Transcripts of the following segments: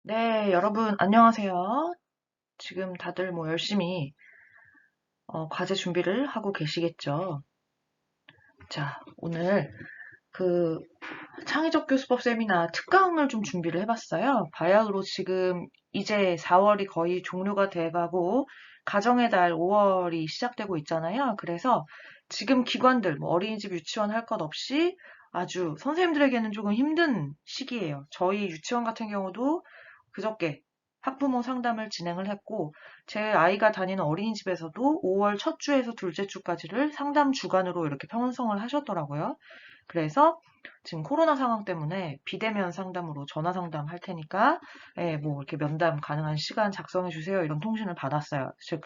네, 여러분, 안녕하세요. 지금 다들 뭐 열심히 과제 준비를 하고 계시겠죠. 자, 오늘 그 창의적 교수법 세미나 특강을 좀 준비를 해봤어요. 바야흐로 지금 이제 4월이 거의 종료가 돼가고 가정의 달 5월이 시작되고 있잖아요. 그래서 지금 기관들, 뭐 어린이집, 유치원 할 것 없이 아주 선생님들에게는 조금 힘든 시기예요. 저희 유치원 같은 경우도 그저께 학부모 상담을 진행을 했고, 제 아이가 다니는 어린이집에서도 5월 첫 주에서 둘째 주까지를 상담 주간으로 이렇게 편성을 하셨더라고요. 그래서 지금 코로나 상황 때문에 비대면 상담으로 전화 상담 할 테니까, 예, 뭐 이렇게 면담 가능한 시간 작성해 주세요. 이런 통신을 받았어요. 즉,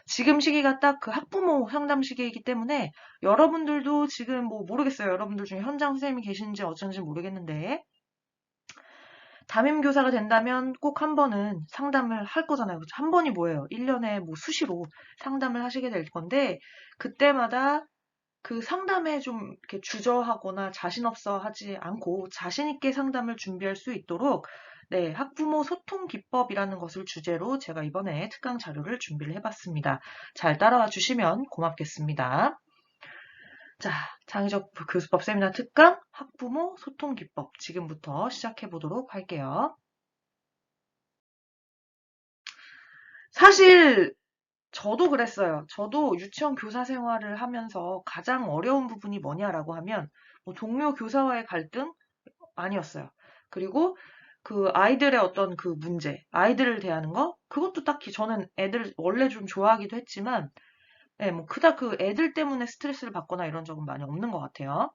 지금 시기가 딱 그 학부모 상담 시기이기 때문에 여러분들도 지금 뭐 모르겠어요. 여러분들 중에 현장 선생님이 계신지 어쩐지 모르겠는데, 담임교사가 된다면 꼭 한 번은 상담을 할 거잖아요. 그쵸? 한 번이 뭐예요? 1년에 뭐 수시로 상담을 하시게 될 건데, 그때마다 그 상담에 좀 이렇게 주저하거나 자신 없어 하지 않고 자신 있게 상담을 준비할 수 있도록 네, 학부모 소통 기법이라는 것을 주제로 제가 이번에 특강 자료를 준비를 해봤습니다. 잘 따라와 주시면 고맙겠습니다. 자, 창의적 교수법 세미나 특강 학부모 소통 기법 지금부터 시작해 보도록 할게요. 사실 저도 그랬어요. 저도 유치원 교사 생활을 하면서 가장 어려운 부분이 뭐냐라고 하면 뭐 동료 교사와의 갈등 아니었어요. 그리고 그 아이들의 어떤 그 문제, 아이들을 대하는 거 그것도 딱히 저는 애들 원래 좀 좋아하기도 했지만 예, 뭐 그닥 그 애들 때문에 스트레스를 받거나 이런 적은 많이 없는 것 같아요.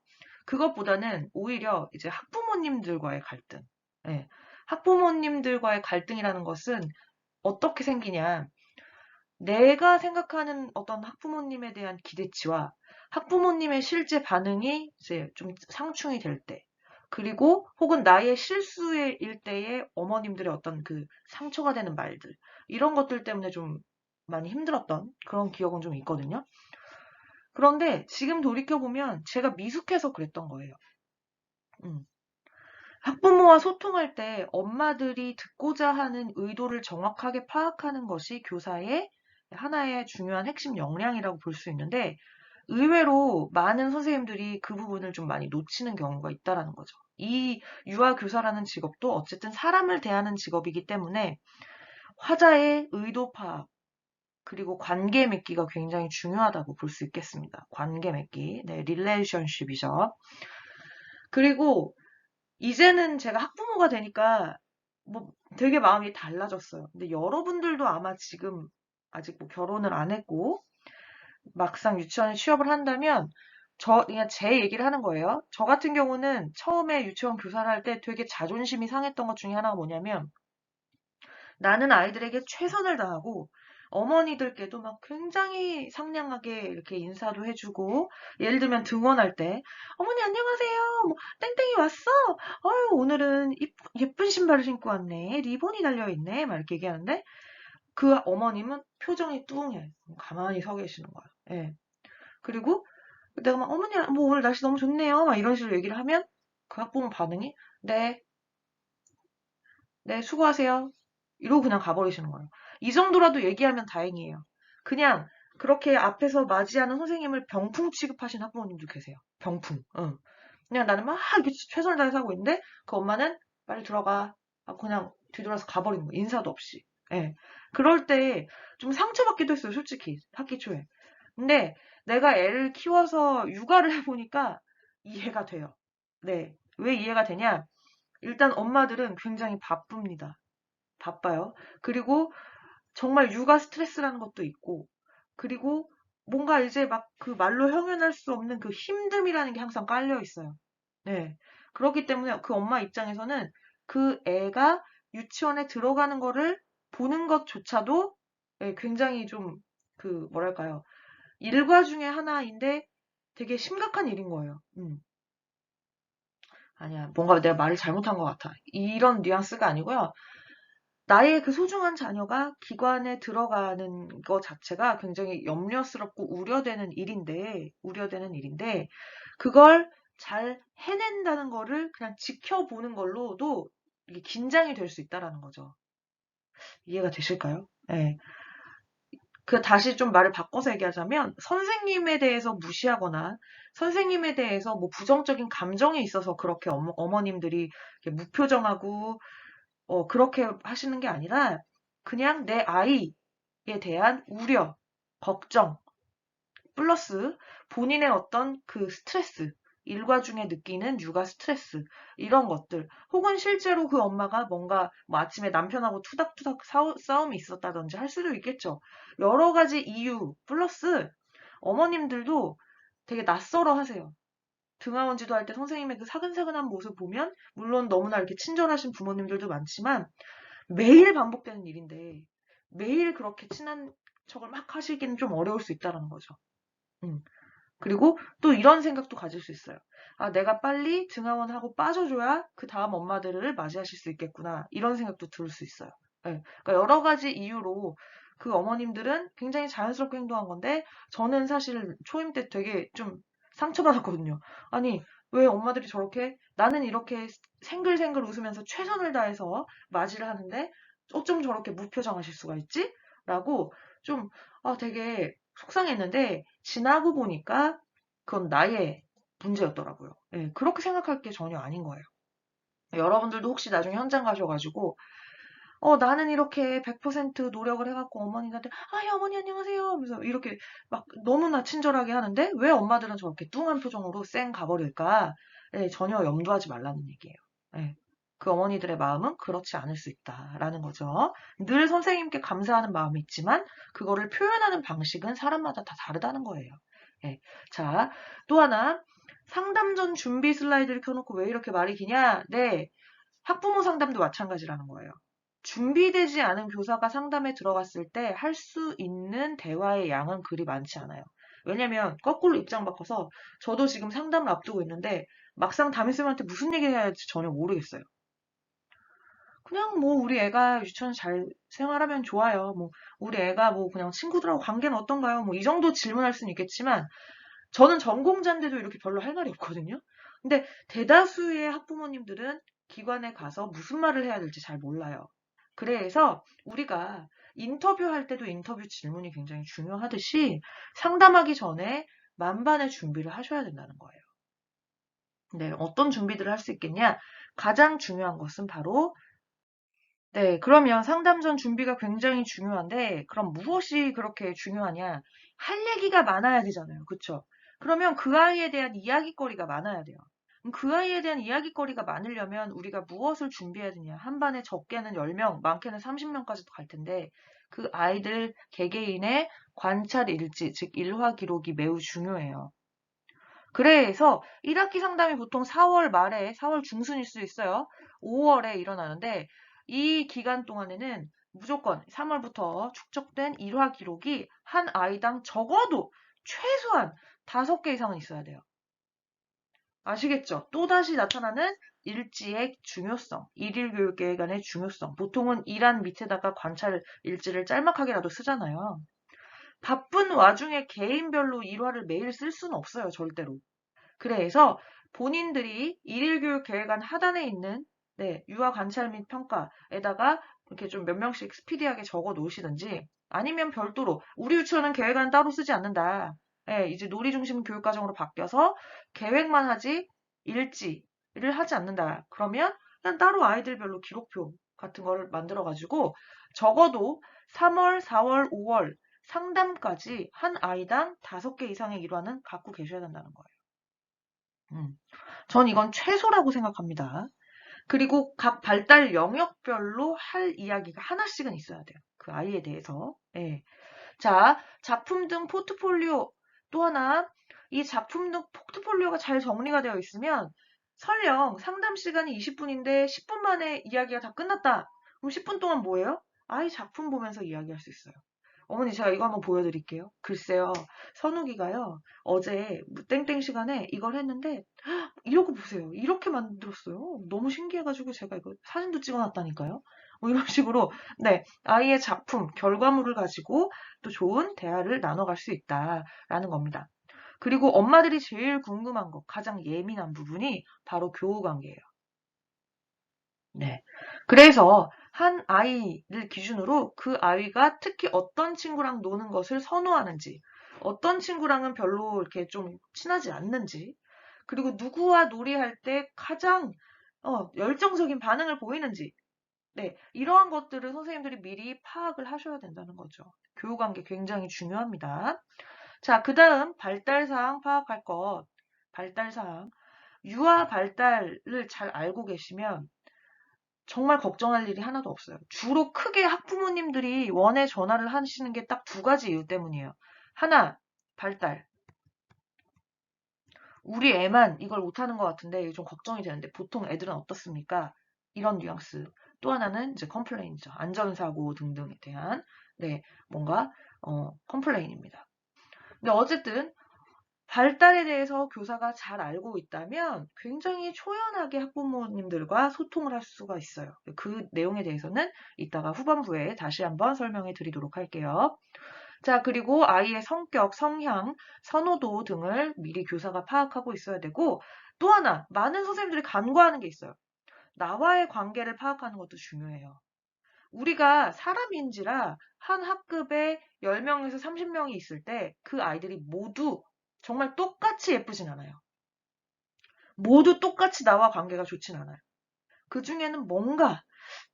그것보다는 오히려 이제 학부모님들과의 갈등. 예. 학부모님들과의 갈등이라는 것은 어떻게 생기냐? 내가 생각하는 어떤 학부모님에 대한 기대치와 학부모님의 실제 반응이 이제 좀 상충이 될 때, 그리고 혹은 나의 실수일 때의 어머님들의 어떤 그 상처가 되는 말들, 이런 것들 때문에 좀 많이 힘들었던 그런 기억은 좀 있거든요. 그런데 지금 돌이켜보면 제가 미숙해서 그랬던 거예요. 음. 학부모와 소통할 때 엄마들이 듣고자 하는 의도를 정확하게 파악하는 것이 교사의 하나의 중요한 핵심 역량이라고 볼 수 있는데 의외로 많은 선생님들이 그 부분을 좀 많이 놓치는 경우가 있다라는 거죠. 이 유아 교사라는 직업도 어쨌든 사람을 대하는 직업이기 때문에 화자의 의도 파악 그리고 관계 맺기가 굉장히 중요하다고 볼 수 있겠습니다. 관계 맺기, 네, 릴레이션십이죠. 그리고 이제는 제가 학부모가 되니까 뭐 되게 마음이 달라졌어요. 근데 여러분들도 아마 지금 아직 뭐 결혼을 안 했고 막상 유치원에 취업을 한다면 그냥 제 얘기를 하는 거예요. 저 같은 경우는 처음에 유치원 교사를 할 때 되게 자존심이 상했던 것 중에 하나가 뭐냐면 나는 아이들에게 최선을 다하고 어머니들께도 막 굉장히 상냥하게 이렇게 인사도 해주고 예를 들면 등원할 때 어머니 안녕하세요 뭐 땡땡이 왔어 어유 오늘은 예쁜 신발을 신고 왔네 리본이 달려있네 막 이렇게 얘기하는데 그 어머님은 표정이 뚱해 가만히 서 계시는 거야 예. 그리고 내가 막 어머니 뭐 오늘 날씨 너무 좋네요 막 이런 식으로 얘기를 하면 그 학부모 반응이 네, 네 수고하세요 이러고 그냥 가버리시는 거예요. 이 정도라도 얘기하면 다행이에요. 그냥 그렇게 앞에서 맞이하는 선생님을 병풍 취급하신 학부모님도 계세요. 병풍. 응. 그냥 나는 막 이렇게 최선을 다해서 하고 있는데 그 엄마는 빨리 들어가. 하고 그냥 뒤돌아서 가버리는 거예요. 인사도 없이. 예. 그럴 때 좀 상처받기도 했어요. 솔직히. 학기 초에. 근데 내가 애를 키워서 육아를 해보니까 이해가 돼요. 네. 왜 이해가 되냐? 일단 엄마들은 굉장히 바쁩니다. 바빠요. 그리고 정말 육아 스트레스라는 것도 있고, 그리고 뭔가 이제 막 그 말로 형용할 수 없는 그 힘듦이라는 게 항상 깔려 있어요. 네. 그렇기 때문에 그 엄마 입장에서는 그 애가 유치원에 들어가는 거를 보는 것조차도 예, 굉장히 좀 그 뭐랄까요. 일과 중에 하나인데 되게 심각한 일인 거예요. 아니야. 뭔가 내가 말을 잘못한 것 같아. 이런 뉘앙스가 아니고요. 나의 그 소중한 자녀가 기관에 들어가는 것 자체가 굉장히 염려스럽고 우려되는 일인데, 그걸 잘 해낸다는 거를 그냥 지켜보는 걸로도 이게 긴장이 될 수 있다라는 거죠. 이해가 되실까요? 네. 다시 좀 말을 바꿔서 얘기하자면, 선생님에 대해서 무시하거나, 선생님에 대해서 뭐 부정적인 감정이 있어서 그렇게 어머님들이 이렇게 무표정하고, 그렇게 하시는 게 아니라, 그냥 내 아이에 대한 우려, 걱정, 플러스 본인의 어떤 그 스트레스, 일과 중에 느끼는 육아 스트레스, 이런 것들, 혹은 실제로 그 엄마가 뭔가 뭐 아침에 남편하고 투닥투닥 싸움이 있었다든지 할 수도 있겠죠. 여러 가지 이유, 플러스 어머님들도 되게 낯설어 하세요. 등하원지도 할 때 선생님의 그 사근사근한 모습 보면, 물론 너무나 이렇게 친절하신 부모님들도 많지만, 매일 반복되는 일인데, 매일 그렇게 친한 척을 막 하시기는 좀 어려울 수 있다는 거죠. 음. 그리고 또 이런 생각도 가질 수 있어요. 아, 내가 빨리 등하원하고 빠져줘야 그 다음 엄마들을 맞이하실 수 있겠구나. 이런 생각도 들 수 있어요. 예. 그러니까 여러 가지 이유로 그 어머님들은 굉장히 자연스럽게 행동한 건데, 저는 사실 초임 때 되게 좀 상처받았거든요. 아니, 왜 엄마들이 저렇게, 나는 이렇게 생글생글 웃으면서 최선을 다해서 맞이를 하는데, 어쩜 저렇게 무표정하실 수가 있지? 라고 좀, 되게 속상했는데, 지나고 보니까 그건 나의 문제였더라고요. 예, 그렇게 생각할 게 전혀 아닌 거예요. 여러분들도 혹시 나중에 현장 가셔가지고, 나는 이렇게 100% 노력을 해갖고 어머니한테, 어머니 안녕하세요 하면서 이렇게 막 너무나 친절하게 하는데, 왜 엄마들은 저렇게 뚱한 표정으로 쌩 가버릴까? 예, 전혀 염두하지 말라는 얘기예요. 예. 그 어머니들의 마음은 그렇지 않을 수 있다라는 거죠. 늘 선생님께 감사하는 마음이 있지만, 그거를 표현하는 방식은 사람마다 다 다르다는 거예요. 예. 자, 또 하나, 상담 전 준비 슬라이드를 켜놓고 왜 이렇게 말이 기냐? 네. 학부모 상담도 마찬가지라는 거예요. 준비되지 않은 교사가 상담에 들어갔을 때 할 수 있는 대화의 양은 그리 많지 않아요. 왜냐면 거꾸로 입장 바꿔서 저도 지금 상담을 앞두고 있는데 막상 담임쌤한테 무슨 얘기를 해야 할지 전혀 모르겠어요. 그냥 뭐 우리 애가 유치원 잘 생활하면 좋아요. 뭐 우리 애가 뭐 그냥 친구들하고 관계는 어떤가요? 뭐 이 정도 질문할 수는 있겠지만, 저는 전공자인데도 이렇게 별로 할 말이 없거든요. 근데 대다수의 학부모님들은 기관에 가서 무슨 말을 해야 될지 잘 몰라요. 그래서 우리가 인터뷰할 때도 인터뷰 질문이 굉장히 중요하듯이, 상담하기 전에 만반의 준비를 하셔야 된다는 거예요. 네, 어떤 준비들을 할 수 있겠냐? 가장 중요한 것은 바로, 네, 그러면 상담 전 준비가 굉장히 중요한데, 그럼 무엇이 그렇게 중요하냐? 할 얘기가 많아야 되잖아요. 그쵸? 그러면 그 아이에 대한 이야기거리가 많아야 돼요. 그럼 그 아이에 대한 이야기거리가 많으려면 우리가 무엇을 준비해야 되냐? 한 반에 적게는 10명, 많게는 30명까지도 갈 텐데, 그 아이들 개개인의 관찰 일지, 즉 일화 기록이 매우 중요해요. 그래서 1학기 상담이 보통 4월 말에, 4월 중순일 수 있어요. 5월에 일어나는데, 이 기간 동안에는 무조건 3월부터 축적된 일화 기록이 한 아이당 적어도 최소한 5개 이상은 있어야 돼요. 아시겠죠? 또다시 나타나는 일지의 중요성, 일일 교육 계획안의 중요성. 보통은 일한 밑에다가 관찰 일지를 짤막하게라도 쓰잖아요. 바쁜 와중에 개인별로 일화를 매일 쓸 수는 없어요, 절대로. 그래서 본인들이 일일 교육 계획안 하단에 있는, 네, 유아 관찰 및 평가에다가 이렇게 좀 몇 명씩 스피디하게 적어 놓으시든지, 아니면 별도로 우리 유치원은 계획안 따로 쓰지 않는다. 예, 이제 놀이 중심 교육 과정으로 바뀌어서 계획만 하지 일지를 하지 않는다. 그러면 그냥 따로 아이들별로 기록표 같은 거를 만들어 가지고 적어도 3월, 4월, 5월 상담까지 한 아이당 5개 이상의 일화는 갖고 계셔야 된다는 거예요. 전 이건 최소라고 생각합니다. 그리고 각 발달 영역별로 할 이야기가 하나씩은 있어야 돼요. 그 아이에 대해서. 예. 자, 작품 등 포트폴리오. 또 하나, 이 작품 등 포트폴리오가 잘 정리가 되어 있으면, 설령 상담 시간이 20분인데 10분 만에 이야기가 다 끝났다. 그럼 10분 동안 뭐예요? 아이 작품 보면서 이야기할 수 있어요. 어머니, 제가 이거 한번 보여드릴게요. 글쎄요, 선욱이가요, 어제 땡땡 시간에 이걸 했는데, 이러고 보세요. 이렇게 만들었어요. 너무 신기해가지고 제가 이거 사진도 찍어놨다니까요. 뭐 이런 식으로, 네, 아이의 작품, 결과물을 가지고 또 좋은 대화를 나눠갈 수 있다라는 겁니다. 그리고 엄마들이 제일 궁금한 거, 가장 예민한 부분이 바로 교우 관계예요. 네. 그래서 한 아이를 기준으로 그 아이가 특히 어떤 친구랑 노는 것을 선호하는지, 어떤 친구랑은 별로 이렇게 좀 친하지 않는지, 그리고 누구와 놀이할 때 가장 열정적인 반응을 보이는지, 네, 이러한 것들을 선생님들이 미리 파악을 하셔야 된다는 거죠. 교육관계 굉장히 중요합니다. 자, 그 다음 발달사항 파악할 것. 발달사항. 유아 발달을 잘 알고 계시면 정말 걱정할 일이 하나도 없어요. 주로 크게 학부모님들이 원에 전화를 하시는 게 딱 두 가지 이유 때문이에요. 하나, 발달. 우리 애만 이걸 못하는 것 같은데 이게 좀 걱정이 되는데 보통 애들은 어떻습니까? 이런 뉘앙스. 또 하나는 이제 컴플레인이죠. 안전사고 등등에 대한 네, 뭔가 컴플레인입니다. 근데 어쨌든 발달에 대해서 교사가 잘 알고 있다면 굉장히 초연하게 학부모님들과 소통을 할 수가 있어요. 그 내용에 대해서는 이따가 후반부에 다시 한번 설명해 드리도록 할게요. 자, 그리고 아이의 성격, 성향, 선호도 등을 미리 교사가 파악하고 있어야 되고 또 하나, 많은 선생님들이 간과하는 게 있어요. 나와의 관계를 파악하는 것도 중요해요. 우리가 사람인지라 한 학급에 10명에서 30명이 있을 때 그 아이들이 모두 정말 똑같이 예쁘진 않아요. 모두 똑같이 나와 관계가 좋진 않아요. 그 중에는 뭔가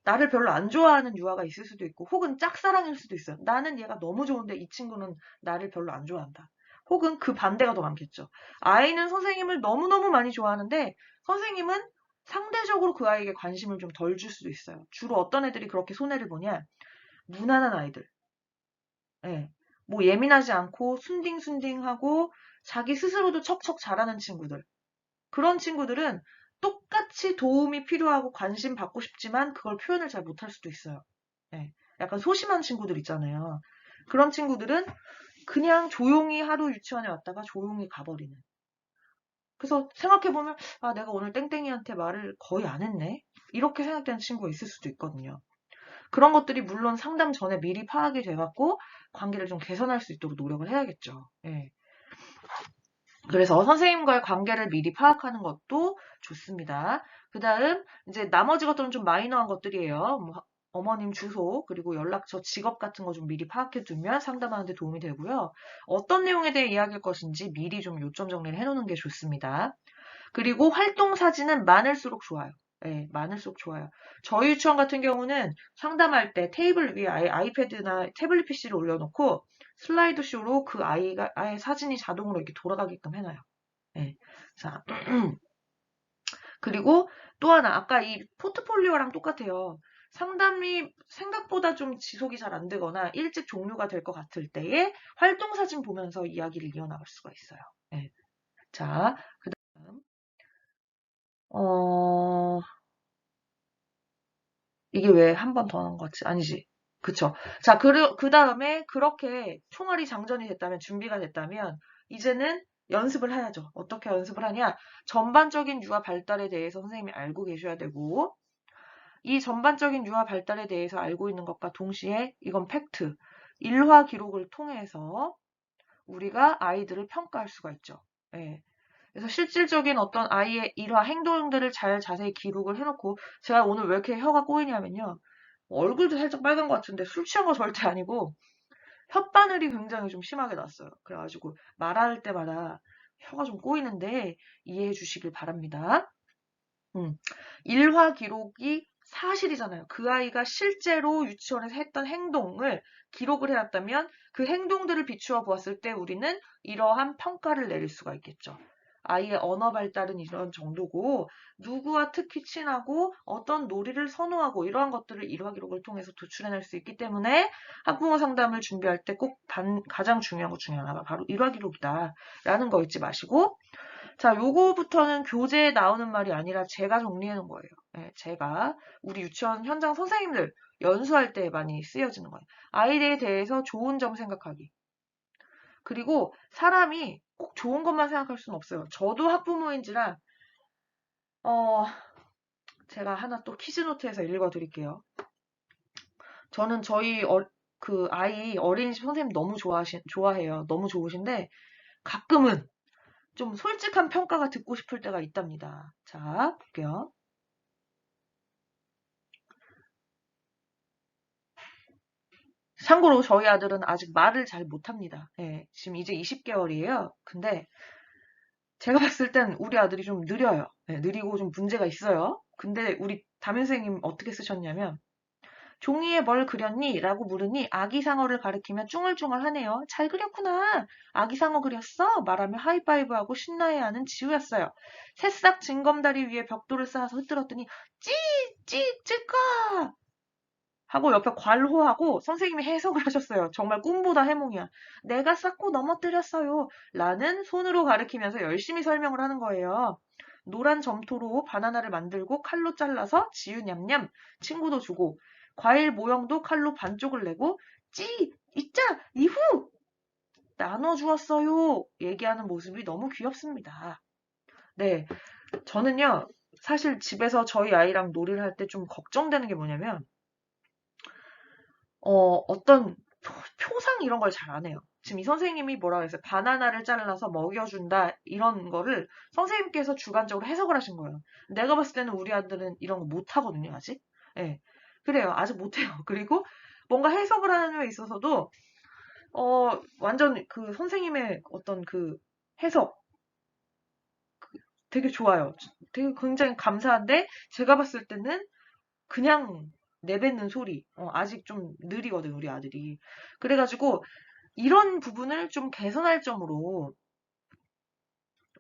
나를 별로 안 좋아하는 유아가 있을 수도 있고 혹은 짝사랑일 수도 있어요. 나는 얘가 너무 좋은데 이 친구는 나를 별로 안 좋아한다. 혹은 그 반대가 더 많겠죠. 아이는 선생님을 너무너무 많이 좋아하는데 선생님은 상대적으로 그 아이에게 관심을 좀 덜 줄 수도 있어요. 주로 어떤 애들이 그렇게 손해를 보냐? 무난한 아이들. 예. 뭐 예민하지 않고 순딩순딩하고 자기 스스로도 척척 잘하는 친구들. 그런 친구들은 똑같이 도움이 필요하고 관심 받고 싶지만 그걸 표현을 잘 못할 수도 있어요. 예. 약간 소심한 친구들 있잖아요. 그런 친구들은 그냥 조용히 하루 유치원에 왔다가 조용히 가버리는. 그래서 생각해보면, 아, 내가 오늘 땡땡이한테 말을 거의 안 했네? 이렇게 생각되는 친구가 있을 수도 있거든요. 그런 것들이 물론 상담 전에 미리 파악이 돼갖고 관계를 좀 개선할 수 있도록 노력을 해야겠죠. 예. 그래서 선생님과의 관계를 미리 파악하는 것도 좋습니다. 그 다음, 이제 나머지 것들은 좀 마이너한 것들이에요. 뭐, 어머님 주소, 그리고 연락처, 직업 같은 거 좀 미리 파악해 두면 상담하는 데 도움이 되고요. 어떤 내용에 대해 이야기할 것인지 미리 좀 요점 정리를 해 놓는 게 좋습니다. 그리고 활동 사진은 많을수록 좋아요. 네, 많을수록 좋아요. 저희 유치원 같은 경우는 상담할 때 테이블 위에 아예 아이패드나 태블릿 PC를 올려놓고 슬라이드 쇼로 그 아이가 아예 사진이 자동으로 이렇게 돌아가게끔 해놔요. 네. 자, 그리고 또 하나 아까 이 포트폴리오랑 똑같아요. 상담이 생각보다 좀 지속이 잘 안 되거나 일찍 종료가 될 것 같을 때에 활동 사진 보면서 이야기를 이어나갈 수가 있어요. 네. 자, 그다음 어, 이게 왜 한 번 더 넣은 거지? 아니지. 그쵸. 자, 그 다음에 그렇게 총알이 장전이 됐다면, 준비가 됐다면, 이제는 연습을 해야죠. 어떻게 연습을 하냐? 전반적인 유아 발달에 대해서 선생님이 알고 계셔야 되고, 이 전반적인 유아 발달에 대해서 알고 있는 것과 동시에, 이건 팩트. 일화 기록을 통해서 우리가 아이들을 평가할 수가 있죠. 예. 그래서 실질적인 어떤 아이의 일화 행동들을 잘 자세히 기록을 해놓고 제가 오늘 왜 이렇게 혀가 꼬이냐면요. 얼굴도 살짝 빨간 것 같은데 술 취한 거 절대 아니고 혓바늘이 굉장히 좀 심하게 났어요. 그래가지고 말할 때마다 혀가 좀 꼬이는데 이해해 주시길 바랍니다. 일화 기록이 사실이잖아요. 그 아이가 실제로 유치원에서 했던 행동을 기록을 해놨다면 그 행동들을 비추어 보았을 때 우리는 이러한 평가를 내릴 수가 있겠죠. 아이의 언어 발달은 이런 정도고 누구와 특히 친하고 어떤 놀이를 선호하고 이러한 것들을 일화 기록을 통해서 도출해낼 수 있기 때문에 학부모 상담을 준비할 때 꼭 가장 중요한 것 중에 하나가 바로 일화 기록이다라는 거 잊지 마시고 자, 요거부터는 교재에 나오는 말이 아니라 제가 정리해 놓은 거예요. 예, 제가 우리 유치원 현장 선생님들 연수할 때 많이 쓰여지는 거예요. 아이들에 대해서 좋은 점 생각하기. 그리고 사람이 꼭 좋은 것만 생각할 수는 없어요. 저도 학부모인지라 어, 제가 하나 또 키즈노트에서 읽어 드릴게요. 저는 저희 그 아이 어린이집 선생님 너무 좋아해요. 너무 좋으신데 가끔은 좀 솔직한 평가가 듣고 싶을 때가 있답니다. 자, 볼게요. 참고로 저희 아들은 아직 말을 잘 못합니다. 예, 지금 이제 20개월이에요. 근데 제가 봤을 땐 우리 아들이 좀 느려요. 예, 느리고 좀 문제가 있어요. 근데 우리 담임 선생님 어떻게 쓰셨냐면 종이에 뭘 그렸니? 라고 물으니 아기상어를 가리키며 쭝얼쭝얼하네요. 잘 그렸구나. 아기상어 그렸어? 말하며 하이파이브하고 신나해하는 지우였어요. 새싹 징검다리 위에 벽돌을 쌓아서 흩뜨렸더니 찌! 찌! 찌까! 하고 옆에 관호하고 선생님이 해석을 하셨어요. 정말 꿈보다 해몽이야. 내가 쌓고 넘어뜨렸어요. 라는 손으로 가리키면서 열심히 설명을 하는 거예요. 노란 점토로 바나나를 만들고 칼로 잘라서 지유 냠냠 친구도 주고 과일 모형도 칼로 반쪽을 내고 찌! 이짜! 이후! 나눠주었어요. 얘기하는 모습이 너무 귀엽습니다. 네, 저는요 사실 집에서 저희 아이랑 놀이를 할 때 좀 걱정되는 게 뭐냐면 어떤 표상 이런 걸 잘 안 해요. 지금 이 선생님이 뭐라고 했어요? 바나나를 잘라서 먹여준다 이런 거를 선생님께서 주관적으로 해석을 하신 거예요. 내가 봤을 때는 우리 아들은 이런 거 못하거든요, 아직. 예. 그래요. 아직 못해요. 그리고 뭔가 해석을 하는 데 있어서도 완전 그 선생님의 어떤 그 해석 되게 좋아요. 되게 굉장히 감사한데 제가 봤을 때는 그냥 내뱉는 소리. 아직 좀 느리거든, 우리 아들이. 그래가지고 이런 부분을 좀 개선할 점으로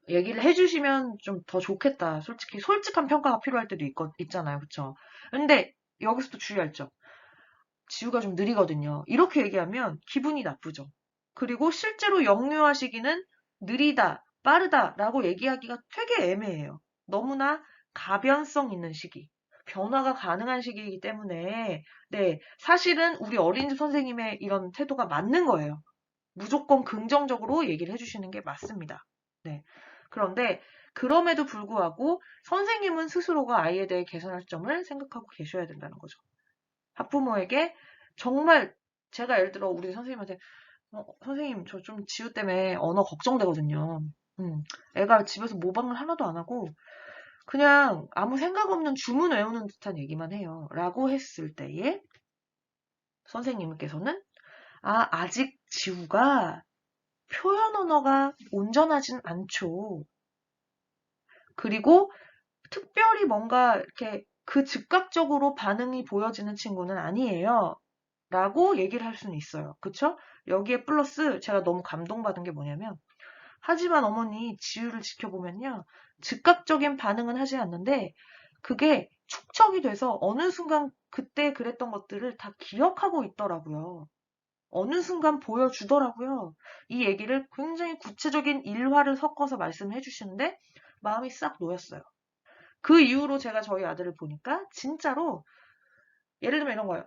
얘기를 해주시면 좀 더 좋겠다. 솔직히 솔직한 평가가 필요할 때도 있잖아요. 그쵸? 근데 여기서 또 주의할 점. 지우가 좀 느리거든요. 이렇게 얘기하면 기분이 나쁘죠. 그리고 실제로 영유아 시기는 느리다, 빠르다라고 얘기하기가 되게 애매해요. 너무나 가변성 있는 시기, 변화가 가능한 시기이기 때문에 네, 사실은 우리 어린이집 선생님의 이런 태도가 맞는 거예요. 무조건 긍정적으로 얘기를 해주시는 게 맞습니다. 네. 그런데 그럼에도 불구하고 선생님은 스스로가 아이에 대해 개선할 점을 생각하고 계셔야 된다는 거죠. 학부모에게 정말 제가 예를 들어 우리 선생님한테 선생님 저 좀 지우 때문에 언어 걱정되거든요. 애가 집에서 모방을 하나도 안 하고 그냥 아무 생각 없는 주문 외우는 듯한 얘기만 해요. 라고 했을 때에 선생님께서는 아직 지우가 표현 언어가 온전하진 않죠. 그리고 특별히 뭔가 이렇게 그 즉각적으로 반응이 보여지는 친구는 아니에요. 라고 얘기를 할 수는 있어요. 그쵸? 여기에 플러스 제가 너무 감동받은 게 뭐냐면 하지만 어머니 지우를 지켜보면요. 즉각적인 반응은 하지 않는데 그게 축적이 돼서 어느 순간 그때 그랬던 것들을 다 기억하고 있더라고요. 어느 순간 보여주더라고요. 이 얘기를 굉장히 구체적인 일화를 섞어서 말씀해 주시는데 마음이 싹 놓였어요. 그 이후로 제가 저희 아들을 보니까 진짜로 예를 들면 이런 거예요.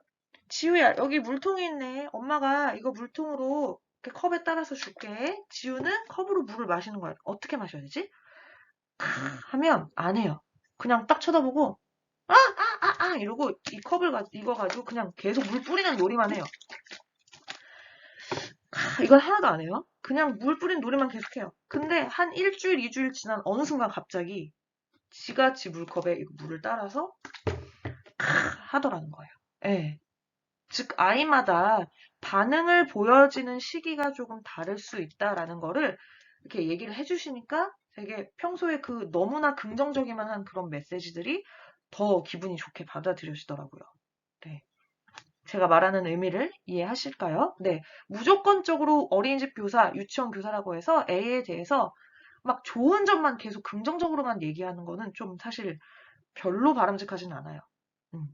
지우야, 여기 물통이 있네. 엄마가 이거 물통으로 이렇게 컵에 따라서 줄게. 지우는 컵으로 물을 마시는 거예요. 어떻게 마셔야 되지? 하면 안 해요. 그냥 딱 쳐다보고 이러고 이 컵을 이거 가지고 그냥 계속 물 뿌리는 놀이만 해요. 이건 하나도 안 해요. 그냥 물 뿌리는 놀이만 계속해요. 근데 한 일주일, 이주일 지난 어느 순간 갑자기 지가 지 물컵에 물을 따라서 하더라는 거예요. 예. 즉, 아이마다 반응을 보여지는 시기가 조금 다를 수 있다라는 거를 이렇게 얘기를 해주시니까 되게 평소에 그 너무나 긍정적이만 한 그런 메시지들이 더 기분이 좋게 받아들여지더라고요. 네. 제가 말하는 의미를 이해하실까요? 네. 무조건적으로 어린이집 교사, 유치원 교사라고 해서 A에 대해서 막 좋은 점만 계속 긍정적으로만 얘기하는 거는 좀 사실 별로 바람직하진 않아요. 음.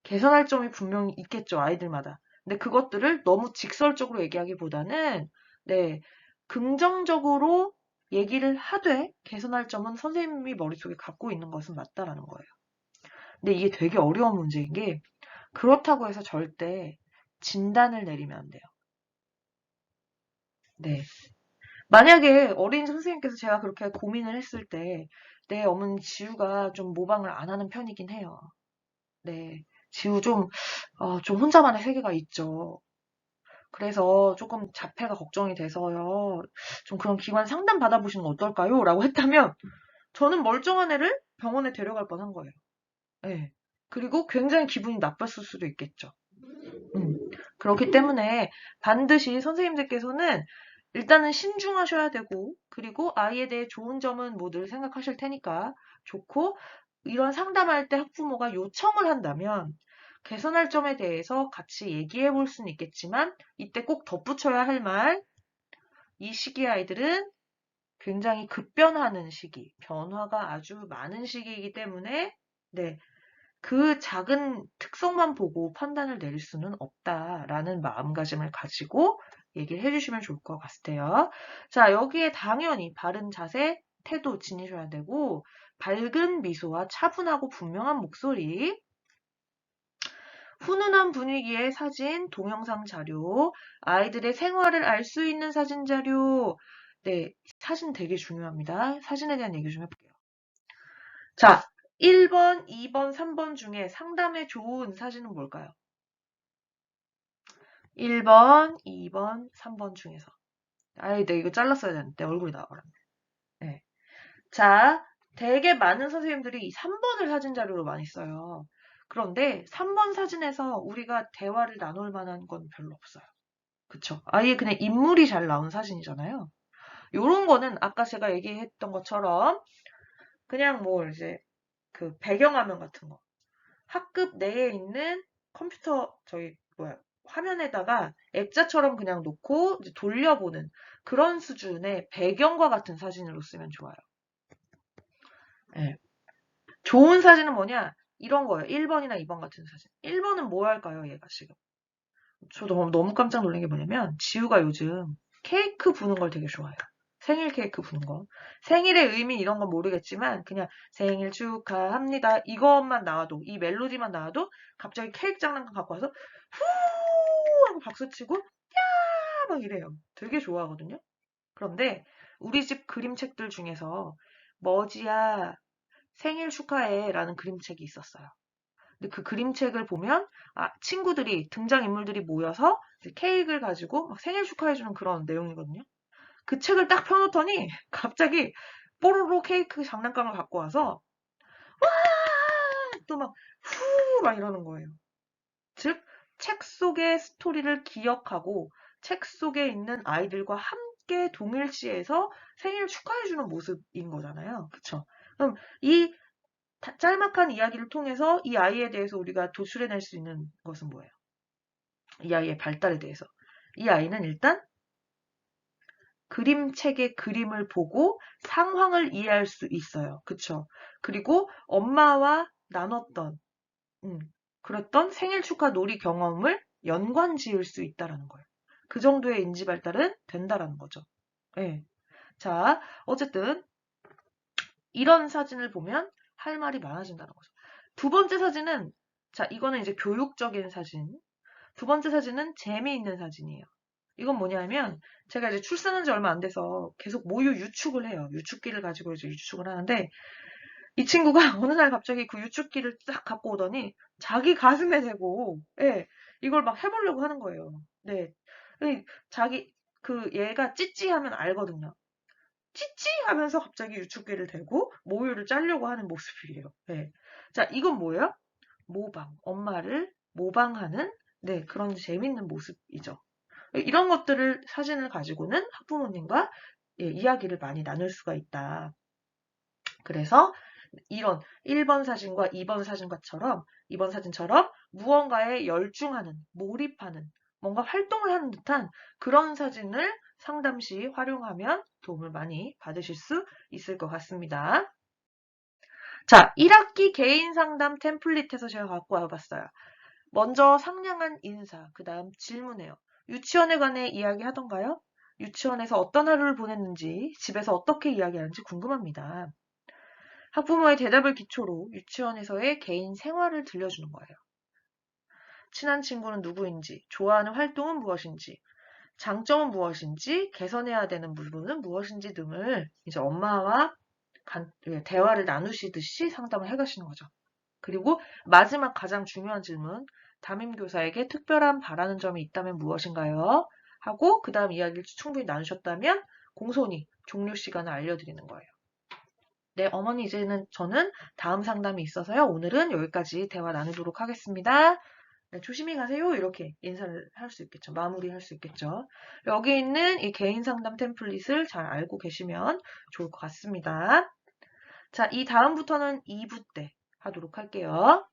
개선할 점이 분명히 있겠죠, 아이들마다. 근데 그것들을 너무 직설적으로 얘기하기보다는, 네, 긍정적으로 얘기를 하되 개선할 점은 선생님이 머릿속에 갖고 있는 것은 맞다라는 거예요. 근데 이게 되게 어려운 문제인 게, 그렇다고 해서 절대 진단을 내리면 안 돼요. 네. 만약에 어린이집 선생님께서 제가 그렇게 고민을 했을 때, 네, 어머니 지우가 좀 모방을 안 하는 편이긴 해요. 네. 지우 좀 혼자만의 세계가 있죠. 그래서 조금 자폐가 걱정이 돼서요. 좀 그런 기관 상담 받아보시는 거 어떨까요? 라고 했다면 저는 멀쩡한 애를 병원에 데려갈 뻔한 거예요. 네. 그리고 굉장히 기분이 나빴을 수도 있겠죠. 그렇기 때문에 반드시 선생님들께서는 일단은 신중하셔야 되고, 그리고 아이에 대해 좋은 점은 뭐 늘 생각하실 테니까 좋고, 이런 상담할 때 학부모가 요청을 한다면 개선할 점에 대해서 같이 얘기해 볼 수는 있겠지만, 이때 꼭 덧붙여야 할 말, 이 시기 아이들은 굉장히 급변하는 시기, 변화가 아주 많은 시기이기 때문에, 네, 그 작은 특성만 보고 판단을 내릴 수는 없다라는 마음가짐을 가지고 얘기를 해주시면 좋을 것 같아요. 자, 여기에 당연히 바른 자세, 태도 지니셔야 되고, 밝은 미소와 차분하고 분명한 목소리, 훈훈한 분위기의 사진, 동영상 자료, 아이들의 생활을 알 수 있는 사진 자료. 네, 사진 되게 중요합니다. 사진에 대한 얘기 좀 해볼게요. 자, 1번, 2번, 3번 중에 상담에 좋은 사진은 뭘까요? 1번, 2번, 3번 중에서. 아이, 내가 이거 잘랐어야 되는데 얼굴이 나와버렸네. 네. 자, 되게 많은 선생님들이 이 3번을 사진 자료로 많이 써요. 그런데 3번 사진에서 우리가 대화를 나눌 만한 건 별로 없어요. 그쵸? 아예 그냥 인물이 잘 나온 사진이잖아요. 요런 거는 아까 제가 얘기했던 것처럼 그냥 뭐 이제 그 배경화면 같은 거. 학급 내에 있는 컴퓨터 화면에다가 액자처럼 그냥 놓고 이제 돌려보는 그런 수준의 배경과 같은 사진으로 쓰면 좋아요. 네. 좋은 사진은 뭐냐? 이런 거예요. 1번이나 2번 같은 사진. 1번은 뭐 할까요, 얘가 지금? 저도 너무 깜짝 놀란 게 뭐냐면, 지우가 요즘 케이크 부는 걸 되게 좋아해요. 생일 케이크 부는 거. 생일의 의미 이런 건 모르겠지만, 그냥 생일 축하합니다. 이것만 나와도, 이 멜로디만 나와도, 갑자기 케이크 장난감 갖고 와서, 후! 하고 박수 치고, 야! 막 이래요. 되게 좋아하거든요. 그런데, 우리 집 그림책들 중에서, 머지야, 생일 축하해 라는 그림책이 있었어요. 근데 그 그림책을 보면 친구들이 등장인물들이 모여서 케이크를 가지고 막 생일 축하해주는 그런 내용이거든요. 그 책을 딱 펴놓더니 갑자기 뽀로로 케이크 장난감을 갖고 와서 또 막 후 막 이러는 거예요. 즉, 책 속의 스토리를 기억하고 책 속에 있는 아이들과 함께 동일시해서 생일 축하해주는 모습인 거잖아요. 그쵸? 그럼 이 짤막한 이야기를 통해서 이 아이에 대해서 우리가 도출해낼 수 있는 것은 뭐예요? 이 아이의 발달에 대해서. 이 아이는 일단 그림책의 그림을 보고 상황을 이해할 수 있어요. 그쵸? 그리고 엄마와 나눴던, 음, 그랬던 생일 축하 놀이 경험을 연관 지을 수 있다라는 거예요. 그 정도의 인지 발달은 된다라는 거죠. 네. 자, 어쨌든 이런 사진을 보면 할 말이 많아진다는 거죠. 두 번째 사진은, 자, 이거는 이제 교육적인 사진. 두 번째 사진은 재미있는 사진이에요. 이건 뭐냐면, 제가 이제 출산한 지 얼마 안 돼서 계속 모유 유축을 해요. 유축기를 가지고 이제 유축을 하는데, 이 친구가 어느 날 갑자기 그 유축기를 딱 갖고 오더니, 자기 가슴에 대고, 예, 이걸 막 해보려고 하는 거예요. 네. 얘가 찌찌하면 알거든요. 찌찌 하면서 갑자기 유축기를 대고 모유를 짜려고 하는 모습이에요. 네. 자, 이건 뭐예요? 모방. 엄마를 모방하는 네, 그런 재밌는 모습이죠. 이런 것들을 사진을 가지고는 학부모님과 이야기를 많이 나눌 수가 있다. 그래서 이런 1번 사진과 2번 사진처럼 무언가에 열중하는, 몰입하는, 뭔가 활동을 하는 듯한 그런 사진을 상담 시 활용하면 도움을 많이 받으실 수 있을 것 같습니다. 자, 1학기 개인 상담 템플릿에서 제가 갖고 와봤어요. 먼저 상냥한 인사, 그 다음 질문해요. 유치원에 관해 이야기하던가요? 유치원에서 어떤 하루를 보냈는지, 집에서 어떻게 이야기하는지 궁금합니다. 학부모의 대답을 기초로 유치원에서의 개인 생활을 들려주는 거예요. 친한 친구는 누구인지, 좋아하는 활동은 무엇인지, 장점은 무엇인지, 개선해야 되는 부분은 무엇인지 등을 이제 엄마와 대화를 나누시듯이 상담을 해가시는 거죠. 그리고 마지막 가장 중요한 질문, 담임교사에게 특별한 바라는 점이 있다면 무엇인가요? 하고 그 다음 이야기를 충분히 나누셨다면 공손히 종료 시간을 알려드리는 거예요. 네, 어머니 이제는 저는 다음 상담이 있어서요. 오늘은 여기까지 대화 나누도록 하겠습니다. 네, 조심히 가세요. 이렇게 인사를 할 수 있겠죠. 마무리할 수 있겠죠. 여기 있는 이 개인 상담 템플릿을 잘 알고 계시면 좋을 것 같습니다. 자, 이 다음부터는 2부 때 하도록 할게요.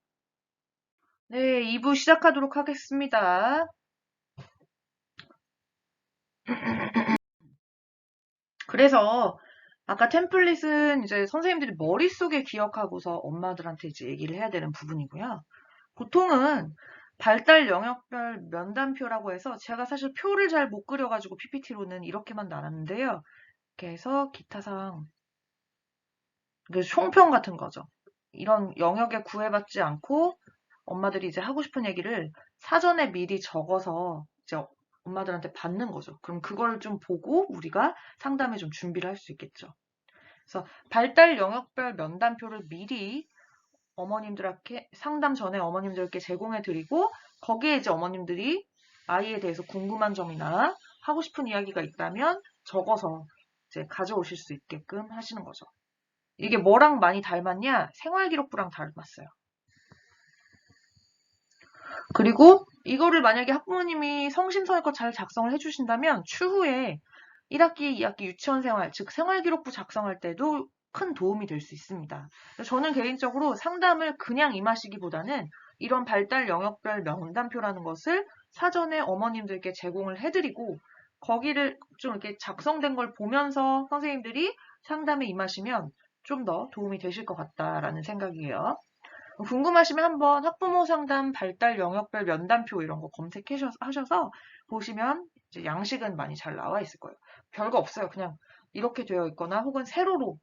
네, 2부 시작하도록 하겠습니다. 그래서 아까 템플릿은 이제 선생님들이 머릿속에 기억하고서 엄마들한테 이제 얘기를 해야 되는 부분이고요. 보통은 발달 영역별 면담표라고 해서 제가 사실 표를 잘 못 그려가지고 PPT로는 이렇게만 나눴는데요. 이렇게 해서 기타상 그 총평 같은 거죠. 이런 영역에 구애받지 않고 엄마들이 이제 하고 싶은 얘기를 사전에 미리 적어서 이제 엄마들한테 받는 거죠. 그럼 그걸 좀 보고 우리가 상담에 좀 준비를 할 수 있겠죠. 그래서 발달 영역별 면담표를 미리 어머님들께 상담 전에 어머님들께 제공해 드리고 거기에 이제 어머님들이 아이에 대해서 궁금한 점이나 하고 싶은 이야기가 있다면 적어서 이제 가져오실 수 있게끔 하시는 거죠. 이게 뭐랑 많이 닮았냐? 생활기록부랑 닮았어요. 그리고 이거를 만약에 학부모님이 성심성의껏 잘 작성을 해주신다면 추후에 1학기, 2학기 유치원 생활, 즉 생활기록부 작성할 때도 큰 도움이 될 수 있습니다. 저는 개인적으로 상담을 그냥 임하시기보다는 이런 발달 영역별 명단표라는 것을 사전에 어머님들께 제공을 해드리고 거기를 좀 이렇게 작성된 걸 보면서 선생님들이 상담에 임하시면 좀 더 도움이 되실 것 같다라는 생각이에요. 궁금하시면 한번 학부모 상담 발달 영역별 면담표 이런 거 검색하셔서 보시면 이제 양식은 많이 잘 나와 있을 거예요. 별거 없어요. 그냥 이렇게 되어 있거나 혹은 세로로